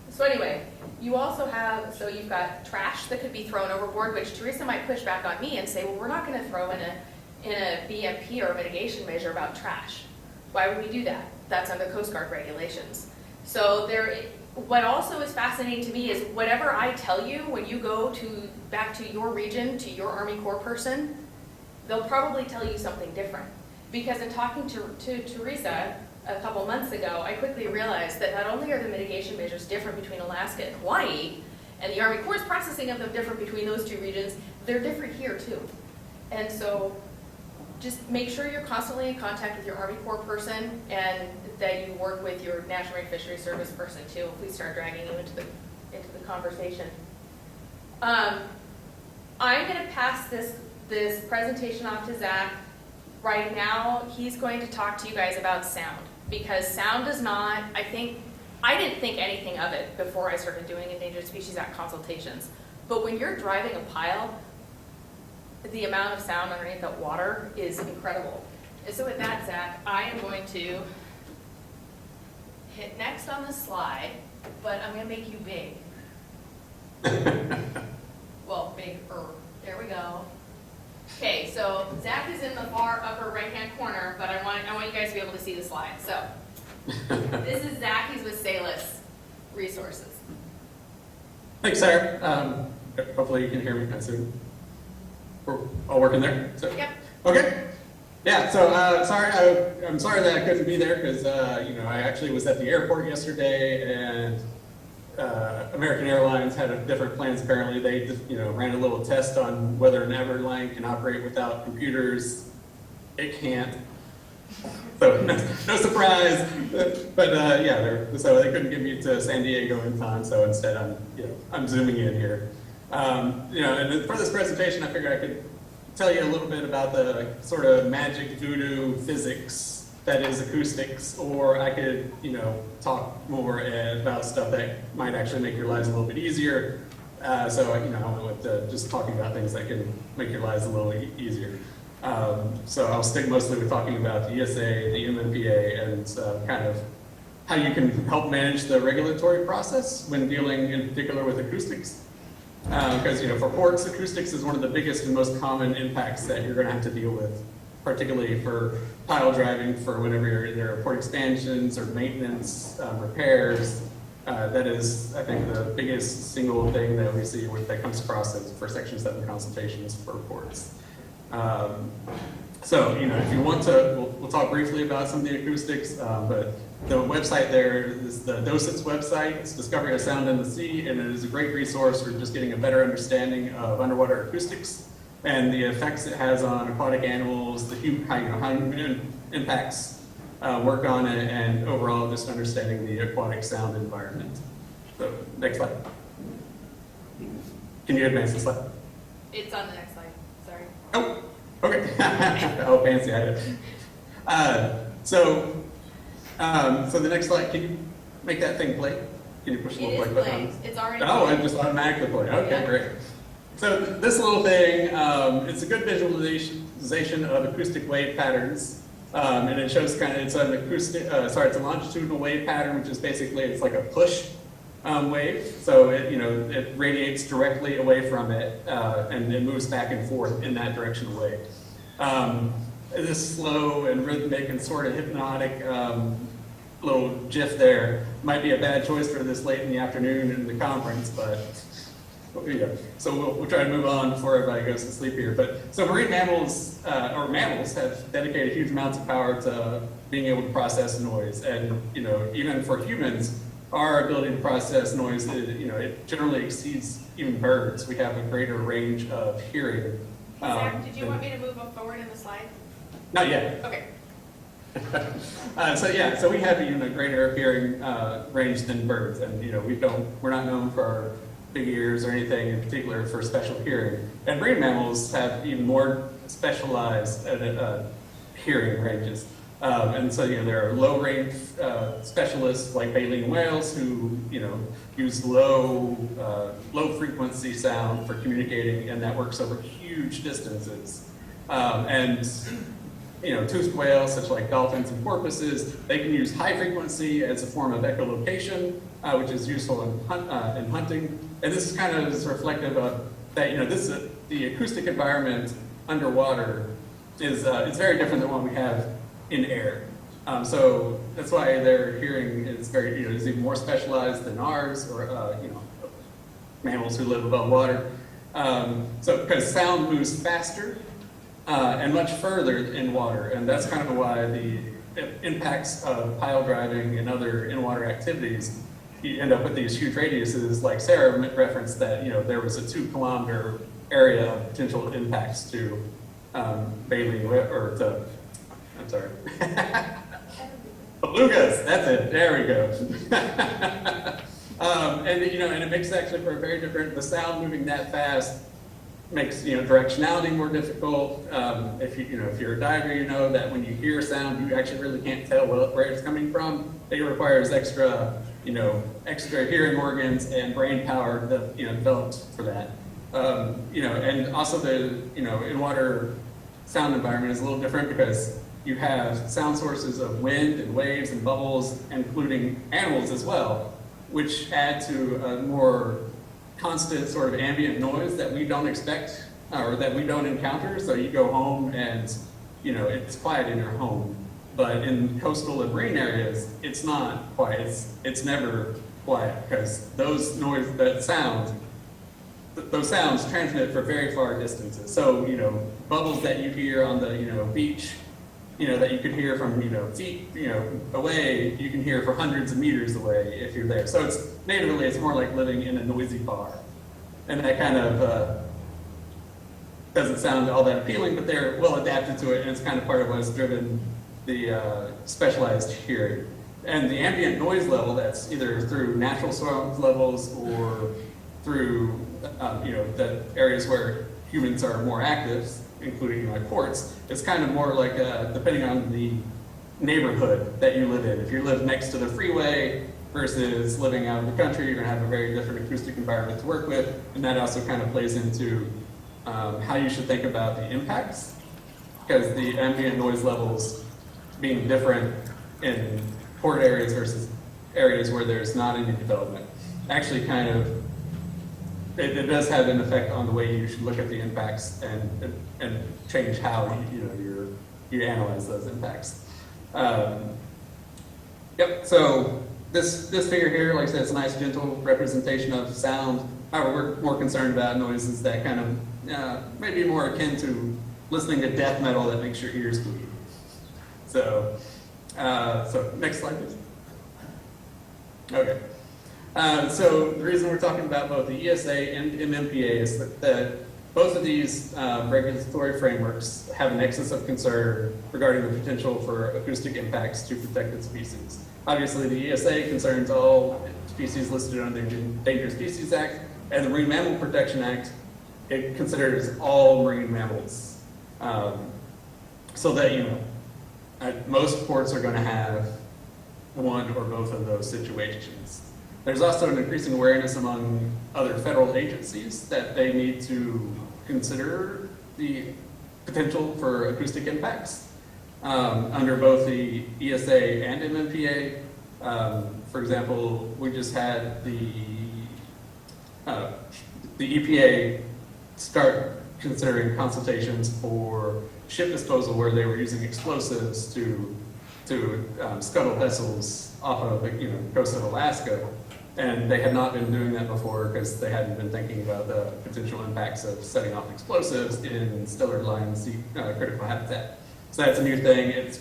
So anyway, you also have, so you've got trash that could be thrown overboard, which Theresa might push back on me and say, well, we're not going to throw in a BMP or a mitigation measure about trash. Why would we do that? That's under Coast Guard regulations. So what also is fascinating to me is whatever I tell you when you go back to your region, to your Army Corps person, they'll probably tell you something different. Because in talking to Theresa a couple months ago, I quickly realized that not only are the mitigation measures different between Alaska and Hawaii, and the Army Corps' processing of them different between those two regions, they're different here too. And so just make sure you're constantly in contact with your Army Corps person and that you work with your National Marine Fisheries Service person too, if we start dragging you into the conversation. I'm going to pass this presentation off to Zach. Right now, he's going to talk to you guys about sound, because sound does not, I didn't think anything of it before I started doing Endangered Species Act consultations, but when you're driving a pile, the amount of sound underneath that water is incredible. And so with that, Zach, I am going to hit next on the slide, but I'm going to make you big. Well, bigger. There we go. Okay, so Zach is in the far upper right-hand corner, but I want you guys to be able to see the slide. So this is Zach. He's with Salus Resources. Thanks, Sarah. Hopefully you can hear me kind of soon. We're all working there? So, Yep. Okay. Yeah, so I'm sorry that I couldn't be there because, I actually was at the airport yesterday and American Airlines had different plans. Apparently they just, ran a little test on whether an airline can operate without computers. It can't. So no surprise. But so they couldn't get me to San Diego in time. So instead I'm zooming in here. And for this presentation, I figured I could tell you a little bit about the sort of magic voodoo physics that is acoustics, or I could, talk more about stuff that might actually make your lives a little bit easier. So I went with just talking about things that can make your lives a little easier. So I'll stick mostly with talking about the ESA, the MMPA, and kind of how you can help manage the regulatory process when dealing in particular with acoustics. Because for ports, acoustics is one of the biggest and most common impacts that you're going to have to deal with, particularly for pile driving, for whenever there are port expansions or maintenance, repairs. That is, I think, the biggest single thing that we see that comes across for Section 7 consultations for ports. So, if you want to, we'll talk briefly about some of the acoustics, but the website there is the DOSIT's website. It's Discovery of Sound in the Sea, and it is a great resource for just getting a better understanding of underwater acoustics and the effects it has on aquatic animals, how human impacts work on it, and overall just understanding the aquatic sound environment. So, next slide. Can you advance the slide? It's on the next slide. Sorry. Oh, okay. Oh, fancy. So the next slide, can you make that thing play? Can you push the little play button? It's already Oh, playing. it just automatically play. Okay, Yeah. great. So this little thing, it's a good visualization of acoustic wave patterns. And it shows it's an acoustic, it's a longitudinal wave pattern, which is basically, it's like a push wave, so it radiates directly away from it, and it moves back and forth in that direction away. This slow and rhythmic and sort of hypnotic little GIF there might be a bad choice for this late in the afternoon in the conference, but so we'll try to move on before everybody goes to sleep here. But so marine mammals, or mammals, have dedicated huge amounts of power to being able to process noise, and even for humans, our ability to process noise, it generally exceeds even birds. We have a greater range of hearing. Zach, did you want me to move forward in the slide? Not yet. Okay. So we have even a greater hearing range than birds, and we're not known for our big ears or anything in particular for special hearing. And marine mammals have even more specialized hearing ranges. And so there are low range specialists like baleen whales who use low frequency sound for communicating, and that works over huge distances. And toothed whales, such like dolphins and porpoises, they can use high frequency as a form of echolocation, which is useful in hunting. And this is kind of is reflective of that. The acoustic environment underwater is it's very different than what we have in air. So that's why their hearing is is even more specialized than ours, or mammals who live above water. So because sound moves faster and much further in water, and that's kind of why the impacts of pile driving and other in-water activities, you end up with these huge radiuses. Like Sarah referenced that there was a 2-kilometer area of potential impacts to baleen or to belugas. That's it. There we go. And it makes actually for a very different. The sound moving that fast makes directionality more difficult. If you're a diver, you know that when you hear a sound, you actually really can't tell where it's coming from. It requires extra hearing organs and brain power that developed for that. And also the in-water sound environment is a little different because you have sound sources of wind and waves and bubbles, including animals as well, which add to a more constant sort of ambient noise that we don't expect or that we don't encounter. So you go home and it's quiet in your home, but in coastal and marine areas, it's not quiet. It's never quiet because those sounds transmit for very far distances. So bubbles that you hear on the beach, that you could hear from feet away, you can hear for hundreds of meters away if you're there. So it's more like living in a noisy bar, and that kind of doesn't sound all that appealing, but they're well adapted to it, and it's kind of part of what's driven the specialized hearing. And the ambient noise level, that's either through natural sound levels or through the areas where humans are more active, including like ports, it's kind of more like depending on the neighborhood that you live in. If you live next to the freeway versus living out in the country, you're going to have a very different acoustic environment to work with, and that also kind of plays into how you should think about the impacts, because the ambient noise levels being different in port areas versus areas where there's not any development actually kind of it does have an effect on the way you should look at the impacts and change how you analyze those impacts. Yep. So this figure here, like I said, it's a nice gentle representation of sound. However, we're more concerned about noises that kind of maybe more akin to listening to death metal that makes your ears bleed. So next slide, please. Okay. So the reason we're talking about both the ESA and MMPA is that both of these regulatory frameworks have a nexus of concern regarding the potential for acoustic impacts to protected species. Obviously, the ESA concerns all species listed under the Endangered Species Act, and the Marine Mammal Protection Act, it considers all marine mammals. So that, most ports are going to have one or both of those situations. There's also an increasing awareness among other federal agencies that they need to consider the potential for acoustic impacts under both the ESA and MMPA. For example, we just had the EPA start considering consultations for ship disposal where they were using explosives to scuttle vessels off of the coast of Alaska. And they had not been doing that before because they hadn't been thinking about the potential impacts of setting off explosives in Stillard Line sea critical habitat. So that's a new thing. It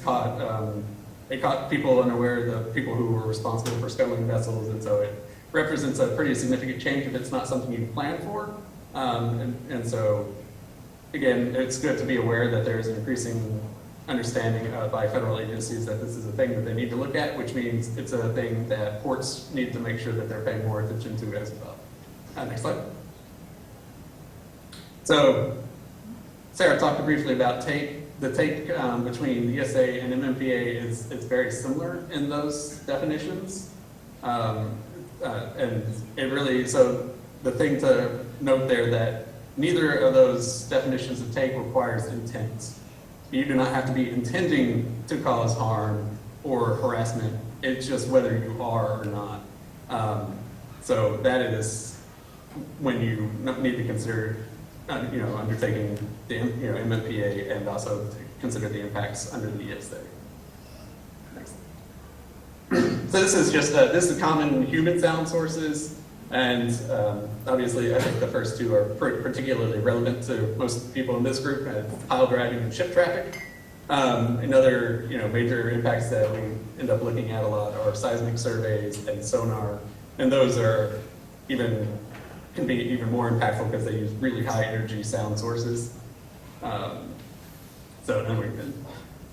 caught people unaware, the people who were responsible for scuttling vessels, and so it represents a pretty significant change if it's not something you plan for. And so, again, it's good to be aware that there's an increasing understanding by federal agencies that this is a thing that they need to look at, which means it's a thing that ports need to make sure that they're paying more attention to as well. Next slide. So, Sarah talked briefly about take. The take between the ESA and MMPA is very similar in those definitions. And it really, so the thing to note there that neither of those definitions of take requires intent. You do not have to be intending to cause harm or harassment. It's just whether you are or not. So that is when you need to consider undertaking the MMPA and also to consider the impacts under the ESA. Next. So this is just this is common human sound sources, and obviously I think the first two are particularly relevant to most people in this group: pile driving and ship traffic. Another major impacts that we end up looking at a lot are seismic surveys and sonar, and those are can be even more impactful because they use really high energy sound sources. So then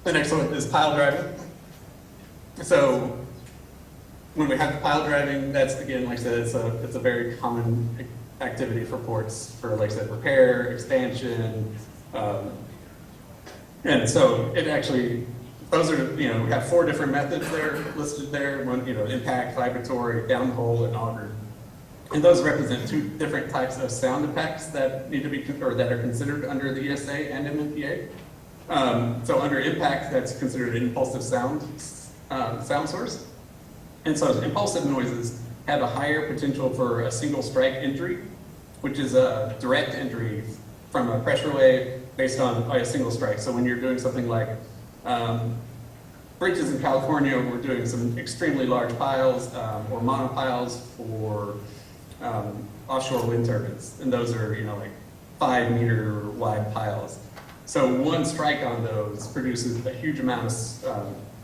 the next one is pile driving. So when we have pile driving, that's again, like I said, it's a very common activity for ports for, like I said, repair, expansion, and so it actually, those are, we have 4 different methods there listed there. One, impact, vibratory, downhole, and auger. And those represent 2 different types of sound impacts that need to be, or that are considered under the ESA and MMPA. So under impact, that's considered an impulsive sound source. And so impulsive noises have a higher potential for a single strike injury, which is a direct injury from a pressure wave based on a single strike. So when you're doing something like bridges in California, we're doing some extremely large piles or monopiles for offshore wind turbines, and those are like 5-meter wide piles. So one strike on those produces a huge amount of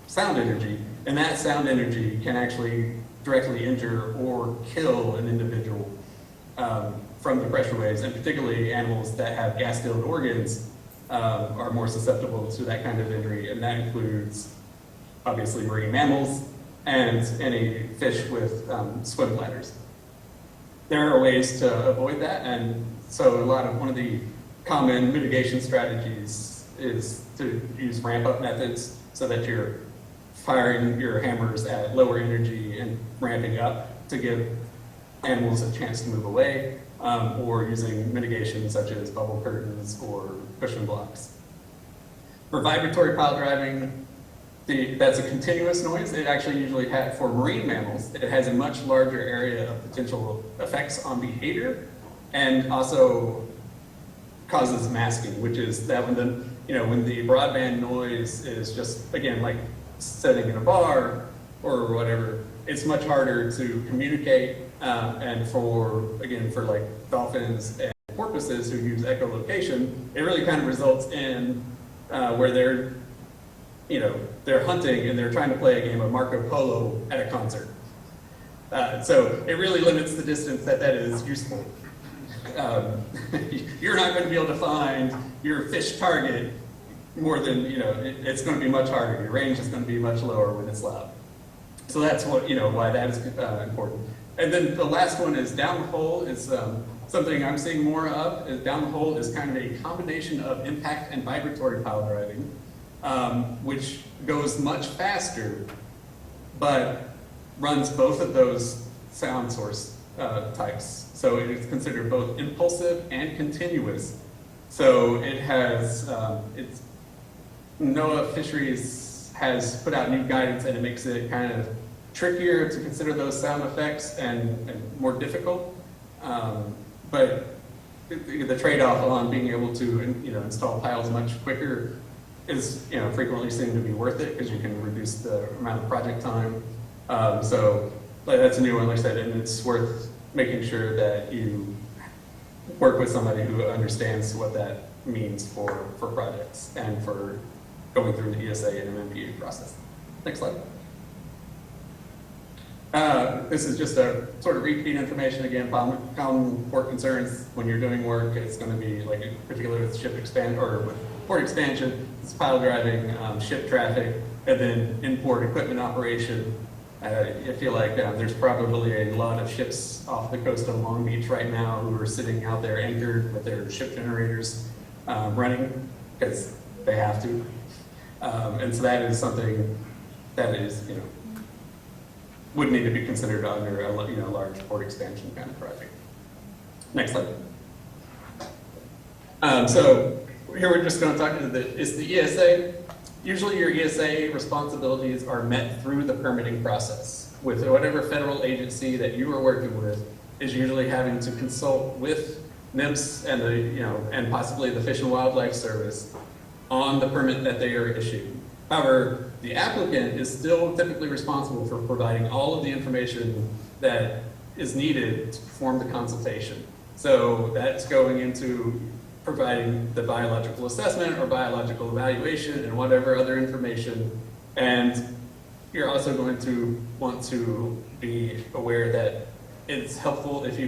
sound energy, and that sound energy can actually directly injure or kill an individual from the pressure waves, and particularly animals that have gas-filled organs are more susceptible to that kind of injury, and that includes obviously marine mammals and any fish with swim bladders. There are ways to avoid that, and so one of the common mitigation strategies is to use ramp-up methods so that you're firing your hammers at lower energy and ramping up to give animals a chance to move away, or using mitigation such as bubble curtains or cushion blocks. For vibratory pile driving, that's a continuous noise. It actually usually for marine mammals, it has a much larger area of potential effects on behavior, and also causes masking, which is that when the broadband noise is just, again, like sitting in a bar or whatever, it's much harder to communicate, and for like dolphins and porpoises who use echolocation, it really kind of results in where they're hunting and they're trying to play a game of Marco Polo at a concert. So it really limits the distance that is useful. You're not going to be able to find your fish target more than, it's going to be much harder. Your range is going to be much lower when it's loud. So that's what, why that is important. And then the last one is downhole. Is something I'm seeing more of. Downhole is kind of a combination of impact and vibratory pile driving, which goes much faster, but runs both of those sound source types. So it is considered both impulsive and continuous. So it has, NOAA Fisheries has put out new guidance, and it makes it kind of trickier to consider those sound effects and more difficult. But the trade-off on being able to install piles much quicker is frequently seen to be worth it because you can reduce the amount of project time. So that's a new one, like I said, and it's worth making sure that you work with somebody who understands what that means for projects and for going through the ESA and MMPA process. Next slide. This is just a sort of repeat information again. Common port concerns when you're doing work. It's going to be like, particularly with ship expand or with port expansion, it's pile driving, ship traffic, and then in-port equipment operation. I feel like there's probably a lot of ships off the coast of Long Beach right now who are sitting out there anchored with their ship generators running because they have to. And so that is something that is, would need to be considered under a large port expansion kind of project. Next slide. So here we're just going to talk about it's the ESA. Usually your ESA responsibilities are met through the permitting process with whatever federal agency that you are working with is usually having to consult with NIMS and and possibly the Fish and Wildlife Service on the permit that they are issuing. However, the applicant is still typically responsible for providing all of the information that is needed to perform the consultation. So that's going into providing the biological assessment or biological evaluation and whatever other information. And you're also going to want to be aware that it's helpful if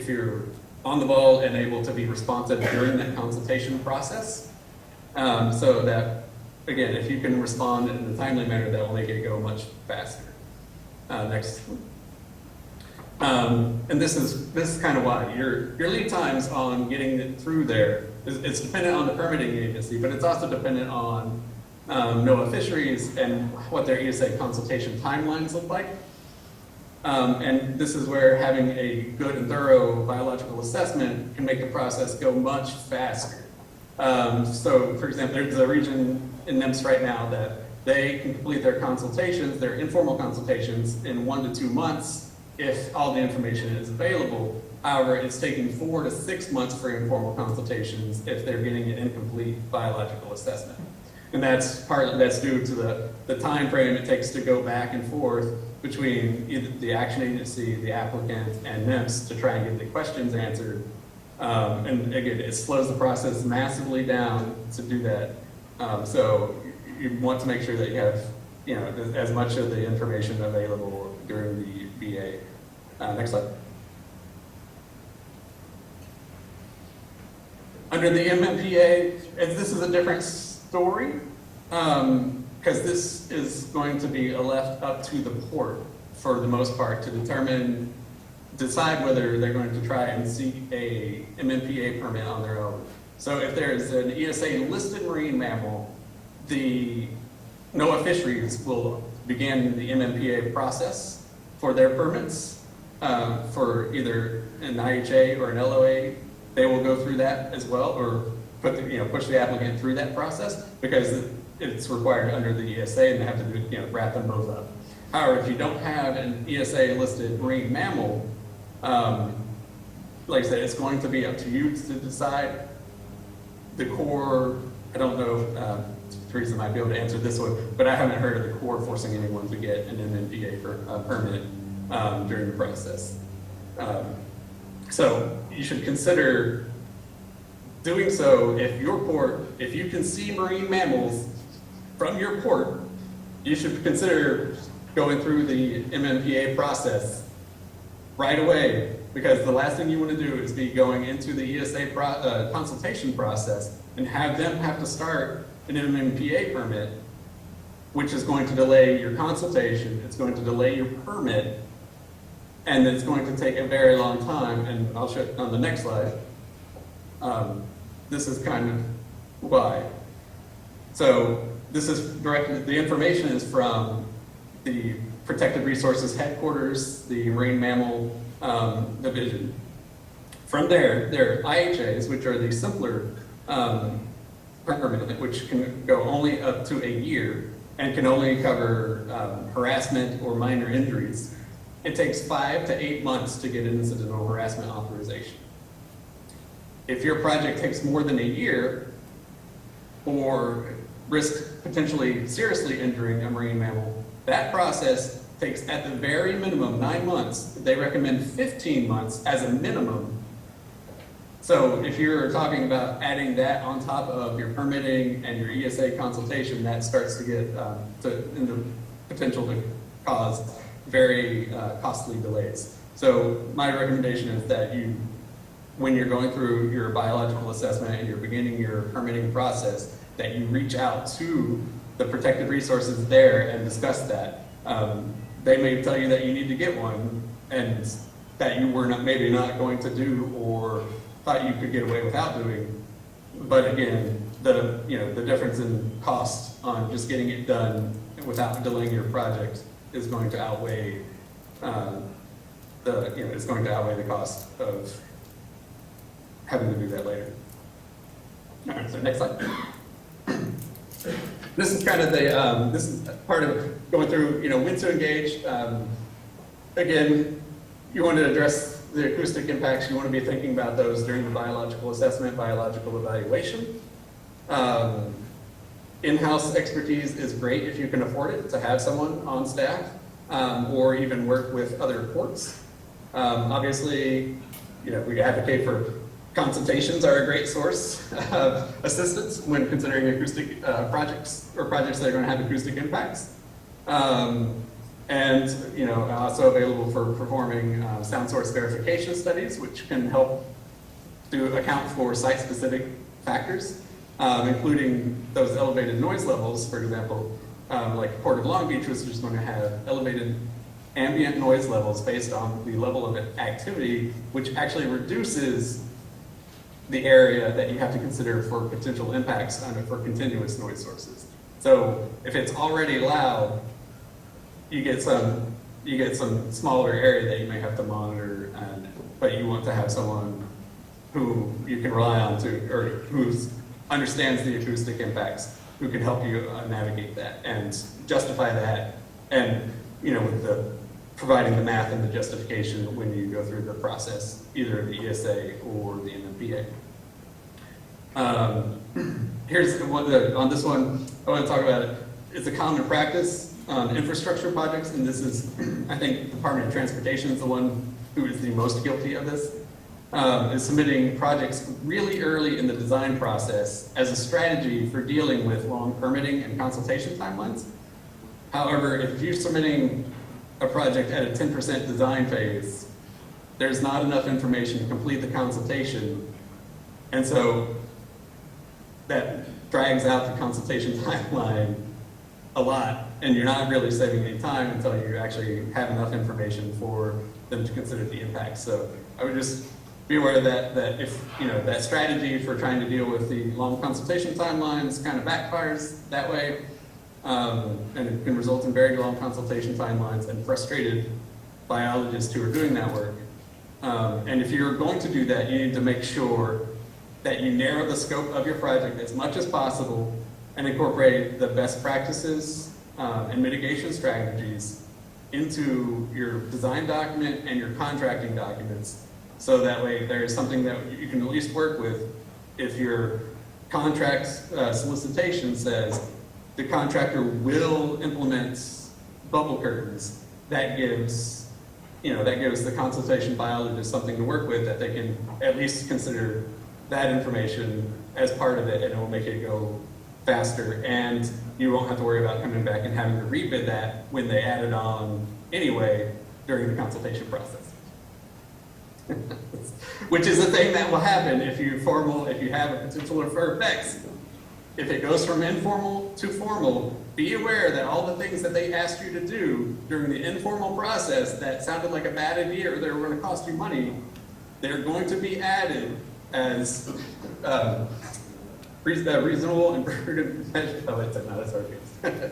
you're on the ball and able to be responsive during that consultation process. So that, again, if you can respond in a timely manner, that will make it go much faster. Next. And this is kind of why your lead times on getting it through there it's dependent on the permitting agency, but it's also dependent on NOAA Fisheries and what their ESA consultation timelines look like. And this is where having a good and thorough biological assessment can make the process go much faster. So, for example, there's a region in NIMS right now that they can complete their consultations, their informal consultations, in 1 to 2 months if all the information is available. However, it's taking 4 to 6 months for informal consultations if they're getting an incomplete biological assessment. And that's due to the time frame it takes to go back and forth between either the action agency, the applicant, and NIMS to try and get the questions answered. And again, it slows the process massively down to do that. So you want to make sure that you have as much of the information available during the BA. Next slide. Under the MMPA, this is a different story because this is going to be left up to the port for the most part to decide whether they're going to try and seek a MMPA permit on their own. So if there's an ESA listed marine mammal, the NOAA Fisheries will begin the MMPA process for their permits for either an IHA or an LOA. They will go through that as well, or push the applicant through that process because it's required under the ESA, and they have to wrap them both up. However, if you don't have an ESA listed marine mammal, like I said, it's going to be up to you to decide. The Corps, I don't know, Theresa might be able to answer this one, but I haven't heard of the Corps forcing anyone to get an MMPA permit during the process. So you should consider doing so if you can see marine mammals from your port, you should consider going through the MMPA process right away, because the last thing you want to do is be going into the ESA consultation process and have them have to start an MMPA permit, which is going to delay your consultation, it's going to delay your permit, and it's going to take a very long time. And I'll show it on the next slide. This is kind of why. So this is directed, the information is from the Protected Resources Headquarters, the Marine Mammal Division. From there are IHAs, which are the simpler permit, which can go only up to a year and can only cover harassment or minor injuries, it takes 5 to 8 months to get an incidental harassment authorization. If your project takes more than a year or risks potentially seriously injuring a marine mammal, that process takes at the very minimum 9 months. They recommend 15 months as a minimum. So if you're talking about adding that on top of your permitting and your ESA consultation, that starts to get in the potential to cause very costly delays. So my recommendation is that when you're going through your biological assessment and you're beginning your permitting process, that you reach out to the protected resources there and discuss that. They may tell you that you need to get one and that you were maybe not going to do or thought you could get away without doing. But again, the difference in cost on just getting it done without delaying your project is going to outweigh the cost of having to do that later. All right, so next slide. This is kind of this is part of going through, when to engage. Again, you want to address the acoustic impacts. You want to be thinking about those during the biological assessment, biological evaluation. In-house expertise is great if you can afford it, to have someone on staff, or even work with other ports. Obviously, we advocate for consultations are a great source of assistance when considering acoustic projects or projects that are going to have acoustic impacts. And also available for performing sound source verification studies, which can help to account for site-specific factors, including those elevated noise levels. For example, like Port of Long Beach was just going to have elevated ambient noise levels based on the level of activity, which actually reduces the area that you have to consider for potential impacts for continuous noise sources. So if it's already loud, you get some smaller area that you may have to monitor, but you want to have someone who you can rely on or who understands the acoustic impacts, who can help you navigate that and justify that, and with providing the math and the justification when you go through the process, either the ESA or the MMPA. Here's on this one, I want to talk about it. It's a common practice on infrastructure projects, and this is, I think, the Department of Transportation is the one who is the most guilty of this, is submitting projects really early in the design process as a strategy for dealing with long permitting and consultation timelines. However, if you're submitting a project at a 10% design phase, there's not enough information to complete the consultation, and so that drags out the consultation timeline a lot, and you're not really saving any time until you actually have enough information for them to consider the impact. So I would just be aware of that if that strategy for trying to deal with the long consultation timelines kind of backfires that way, and it can result in very long consultation timelines and frustrated biologists who are doing that work. And if you're going to do that, you need to make sure that you narrow the scope of your project as much as possible and incorporate the best practices and mitigation strategies into your design document and your contracting documents, so that way there is something that you can at least work with. If your contract solicitation says the contractor will implement bubble curtains, that gives the consultation biologist something to work with, that they can at least consider that information as part of it, and it will make it go faster, and you won't have to worry about coming back and having to rebid that when they add it on anyway during the consultation process. Which is a thing that will happen if you have a potential for effects. If it goes from informal to formal, be aware that all the things that they asked you to do during the informal process that sounded like a bad idea or they were going to cost you money, they're going to be added as reasonable and prudent measures. Oh, it's not as hard.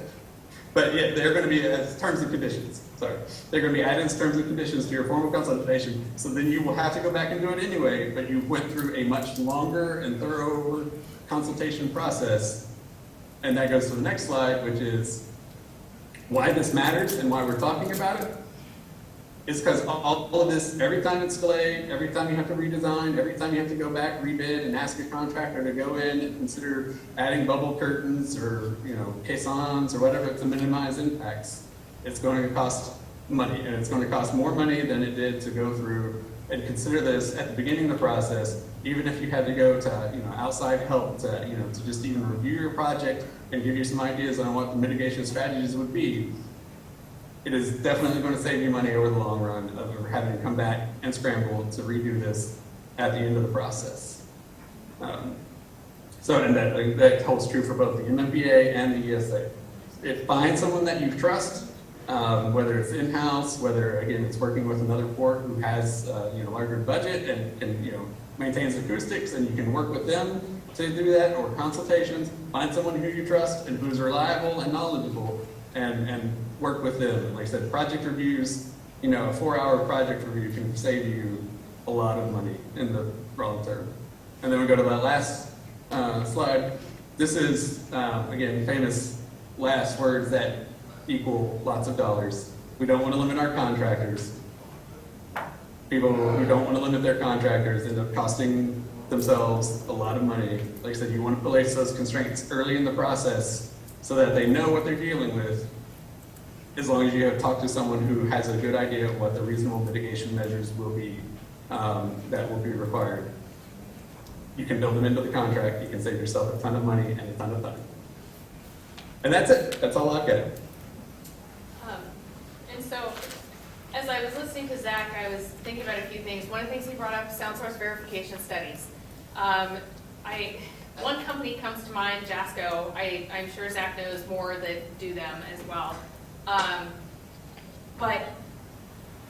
But yeah, they're going to be as terms and conditions. Sorry. They're going to be added as terms and conditions to your formal consultation. So then you will have to go back and do it anyway, but you went through a much longer and thorough consultation process. And that goes to the next slide, which is why this matters and why we're talking about it is because all of this, every time it's delayed, every time you have to redesign, every time you have to go back, rebid, and ask a contractor to go in and consider adding bubble curtains or, caissons or whatever to minimize impacts, it's going to cost money, and it's going to cost more money than it did to go through and consider this at the beginning of the process, even if you had to go to, outside help to just even review your project and give you some ideas on what the mitigation strategies would be. It is definitely going to save you money over the long run of having to come back and scramble to redo this at the end of the process. And that holds true for both the MMPA and the ESA. Find someone that you trust, whether it's in-house, whether again it's working with another port who has larger budget and maintains acoustics, and you can work with them to do that, or consultations. Find someone who you trust and who's reliable and knowledgeable, and work with them. Like I said, project reviews, a 4-hour project review can save you a lot of money in the long term. And then we go to that last slide. This is, again, famous last words that equal lots of dollars. We don't want to limit our contractors. People who don't want to limit their contractors end up costing themselves a lot of money. Like I said, you want to place those constraints early in the process so that they know what they're dealing with, as long as you have talked to someone who has a good idea of what the reasonable mitigation measures will be that will be required. You can build them into the contract, you can save yourself a ton of money and a ton of time. And that's it, that's all I've got. And so, as I was listening to Zach, I was thinking about a few things. One of the things he brought up, sound source verification studies. One company comes to mind, Jasco. I'm sure Zach knows more that do them as well. But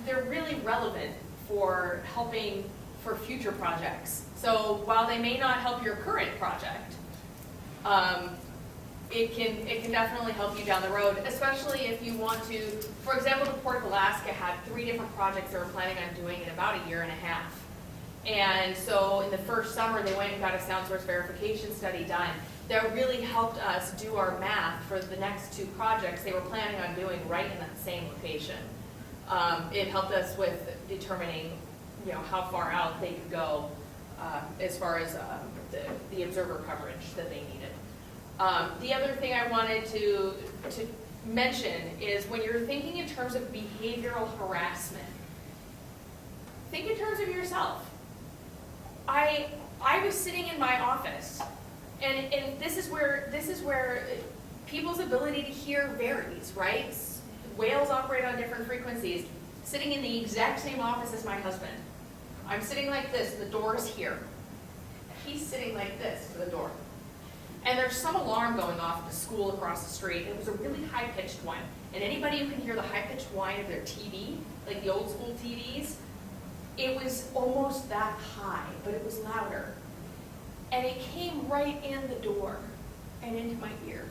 they're really relevant for helping for future projects. So while they may not help your current project, it can definitely help you down the road, especially if you want to. For example, the Port of Alaska had 3 different projects they were planning on doing in about a year and a half. And so in the first summer, they went and got a sound source verification study done that really helped us do our math for the next 2 projects they were planning on doing right in that same location. It helped us with determining, how far out they could go as far as the observer coverage that they needed. The other thing I wanted to mention is when you're thinking in terms of behavioral harassment, think in terms of yourself. I was sitting in my office, and this is where people's ability to hear varies, right? Whales operate on different frequencies. Sitting in the exact same office as my husband. I'm sitting like this, the door's here. He's sitting like this to the door. And there's some alarm going off at the school across the street. It was a really high-pitched one. And anybody who can hear the high-pitched whine of their TV, like the old school TVs, it was almost that high, but it was louder. And it came right in the door and into my ear.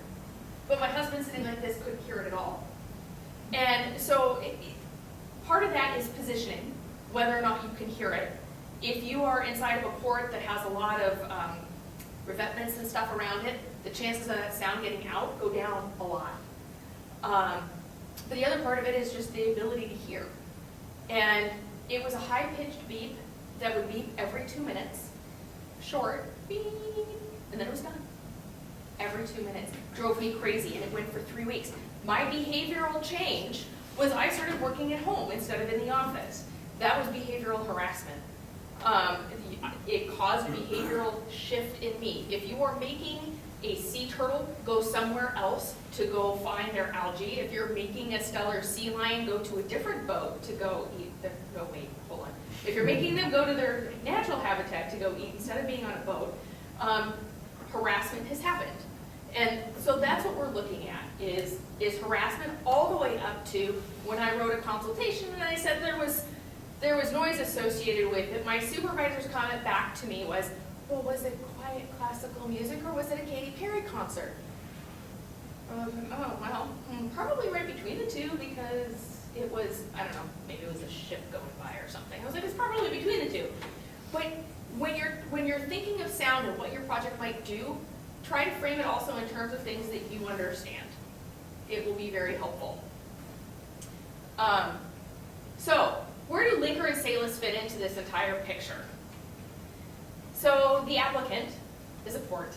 But my husband sitting like this couldn't hear it at all. And so part of that is positioning, whether or not you can hear it. If you are inside of a port that has a lot of revetments and stuff around it, the chances of that sound getting out go down a lot. But the other part of it is just the ability to hear. And it was a high-pitched beep that would beep every 2 minutes, short, beep, and then it was done. Every 2 minutes. Drove me crazy, and it went for 3 weeks. My behavioral change was I started working at home instead of in the office. That was behavioral harassment. It caused behavioral shift in me. If you are making a sea turtle go somewhere else to go find their algae, if you're making a stellar sea lion go to a different boat to go eat, if you're making them go to their natural habitat to go eat instead of being on a boat, harassment has happened. And so that's what we're looking at, is harassment all the way up to when I wrote a consultation and I said there was noise associated with it. My supervisor's comment back to me was, well, was it quiet classical music or was it a Katy Perry concert? Oh, well, probably right between the two, because it was, I don't know, maybe it was a ship going by or something. I was like, it's probably between the two. But when you're thinking of sound and what your project might do, try to frame it also in terms of things that you understand. it will be very helpful. So where do Lynker and Salus fit into this entire picture? So the applicant is a port.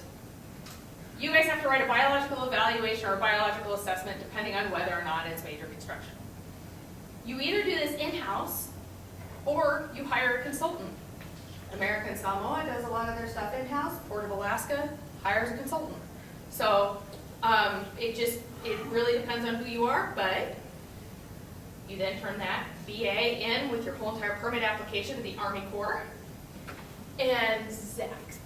You guys have to write a biological evaluation or a biological assessment depending on whether or not it's major construction. You either do this in-house or you hire a consultant. American Samoa does a lot of their stuff in-house. Port of Alaska hires a consultant. So it really depends on who you are, but you then turn that BA in with your whole entire permit application to the Army Corps. And Zach's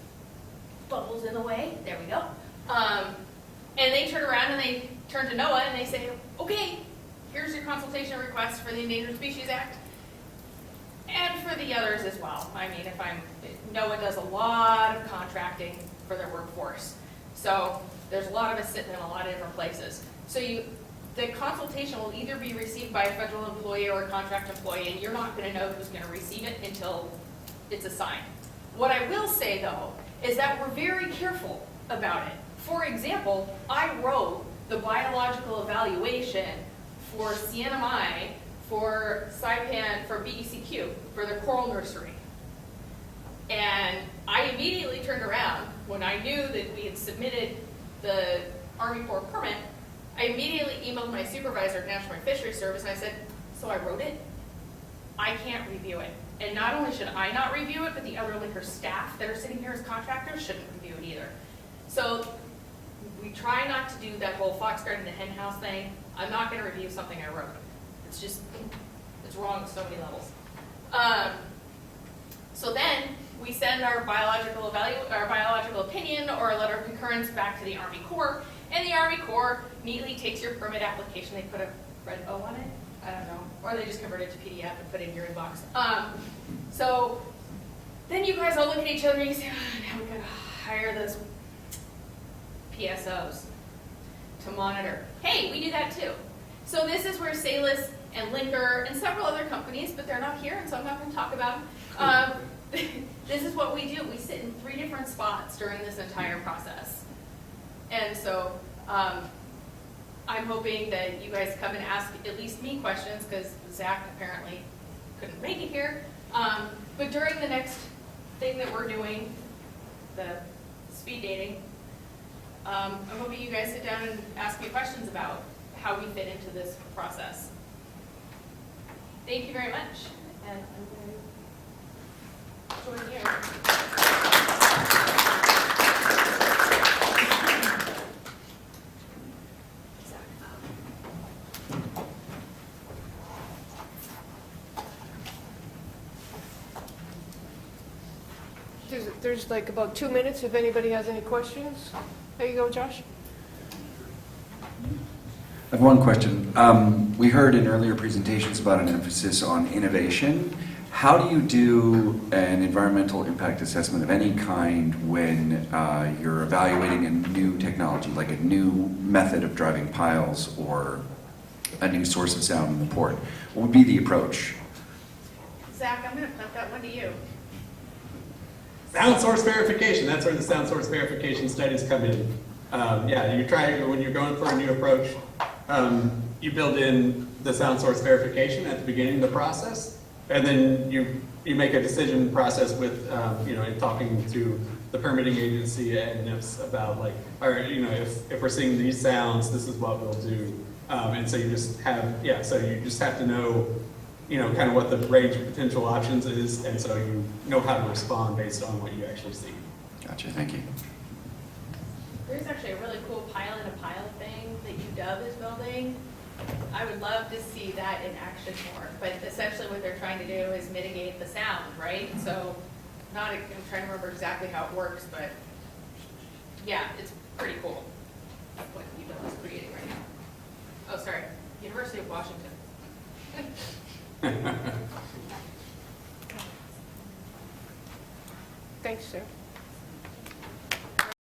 bubbles in the way. There we go. And they turn around and they turn to NOAA and they say, okay, here's your consultation request for the Endangered Species Act. And for the others as well. I mean, NOAA does a lot of contracting for their workforce. So there's a lot of us sitting in a lot of different places. So the consultation will either be received by a federal employee or a contract employee, and you're not going to know who's going to receive it until it's assigned. What I will say, though, is that we're very careful about it. For example, I wrote the biological evaluation for CNMI, for Saipan, for BECQ, for the coral nursery. And I immediately turned around when I knew that we had submitted the Army Corps permit. I immediately emailed my supervisor at National Marine Fisheries Service and I said, so I wrote it, I can't review it. And not only should I not review it, but the other Lynker staff that are sitting here as contractors shouldn't review it either. So we try not to do that whole fox guard in the hen house thing. I'm not going to review something I wrote. It's wrong on so many levels. So then we send our biological opinion or a letter of concurrence back to the Army Corps, and the Army Corps neatly takes your permit application. They put a red O on it. I don't know, or they just convert it to PDF and put it in your inbox. So then you guys all look at each other and you say, oh, now we gotta hire those PSOs to monitor. Hey, we do that too. So this is where Salus and Lynker and several other companies, but they're not here, and so I'm not going to talk about them. This is what we do. We sit in 3 different spots during this entire process. And so I'm hoping that you guys come and ask at least me questions, because Zach apparently couldn't make it here. But during the next thing that we're doing, the speed dating, I'm hoping you guys sit down and ask me questions about how we fit into this process. Thank you very much, and I'm going to join you. There's like about 2 minutes if anybody has any questions. There you go, Josh. I have one question. We heard in earlier presentations about an emphasis on innovation. How do you do an environmental impact assessment of any kind when you're evaluating a new technology, like a new method of driving piles or a new source of sound in the port? What would be the approach? Zach, I'm going to punt that one to you. Sound source verification, that's where the sound source verification studies come in. Yeah, you try, when you're going for a new approach, you build in the sound source verification at the beginning of the process, and then you make a decision process with, in talking to the permitting agency and NIPS about like, all right, if we're seeing these sounds, this is what we'll do. And so you just have, so you just have to know, kind of what the range of potential options is, and so you know how to respond based on what you actually see. Gotcha, thank you. There's actually a really cool pile-in-a-pile thing that UW is building. I would love to see that in action more, but essentially what they're trying to do is mitigate the sound, right? So, I'm trying to remember exactly how it works, but yeah, it's pretty cool what UW is creating right now. Oh, sorry, University of Washington. Thanks, sir.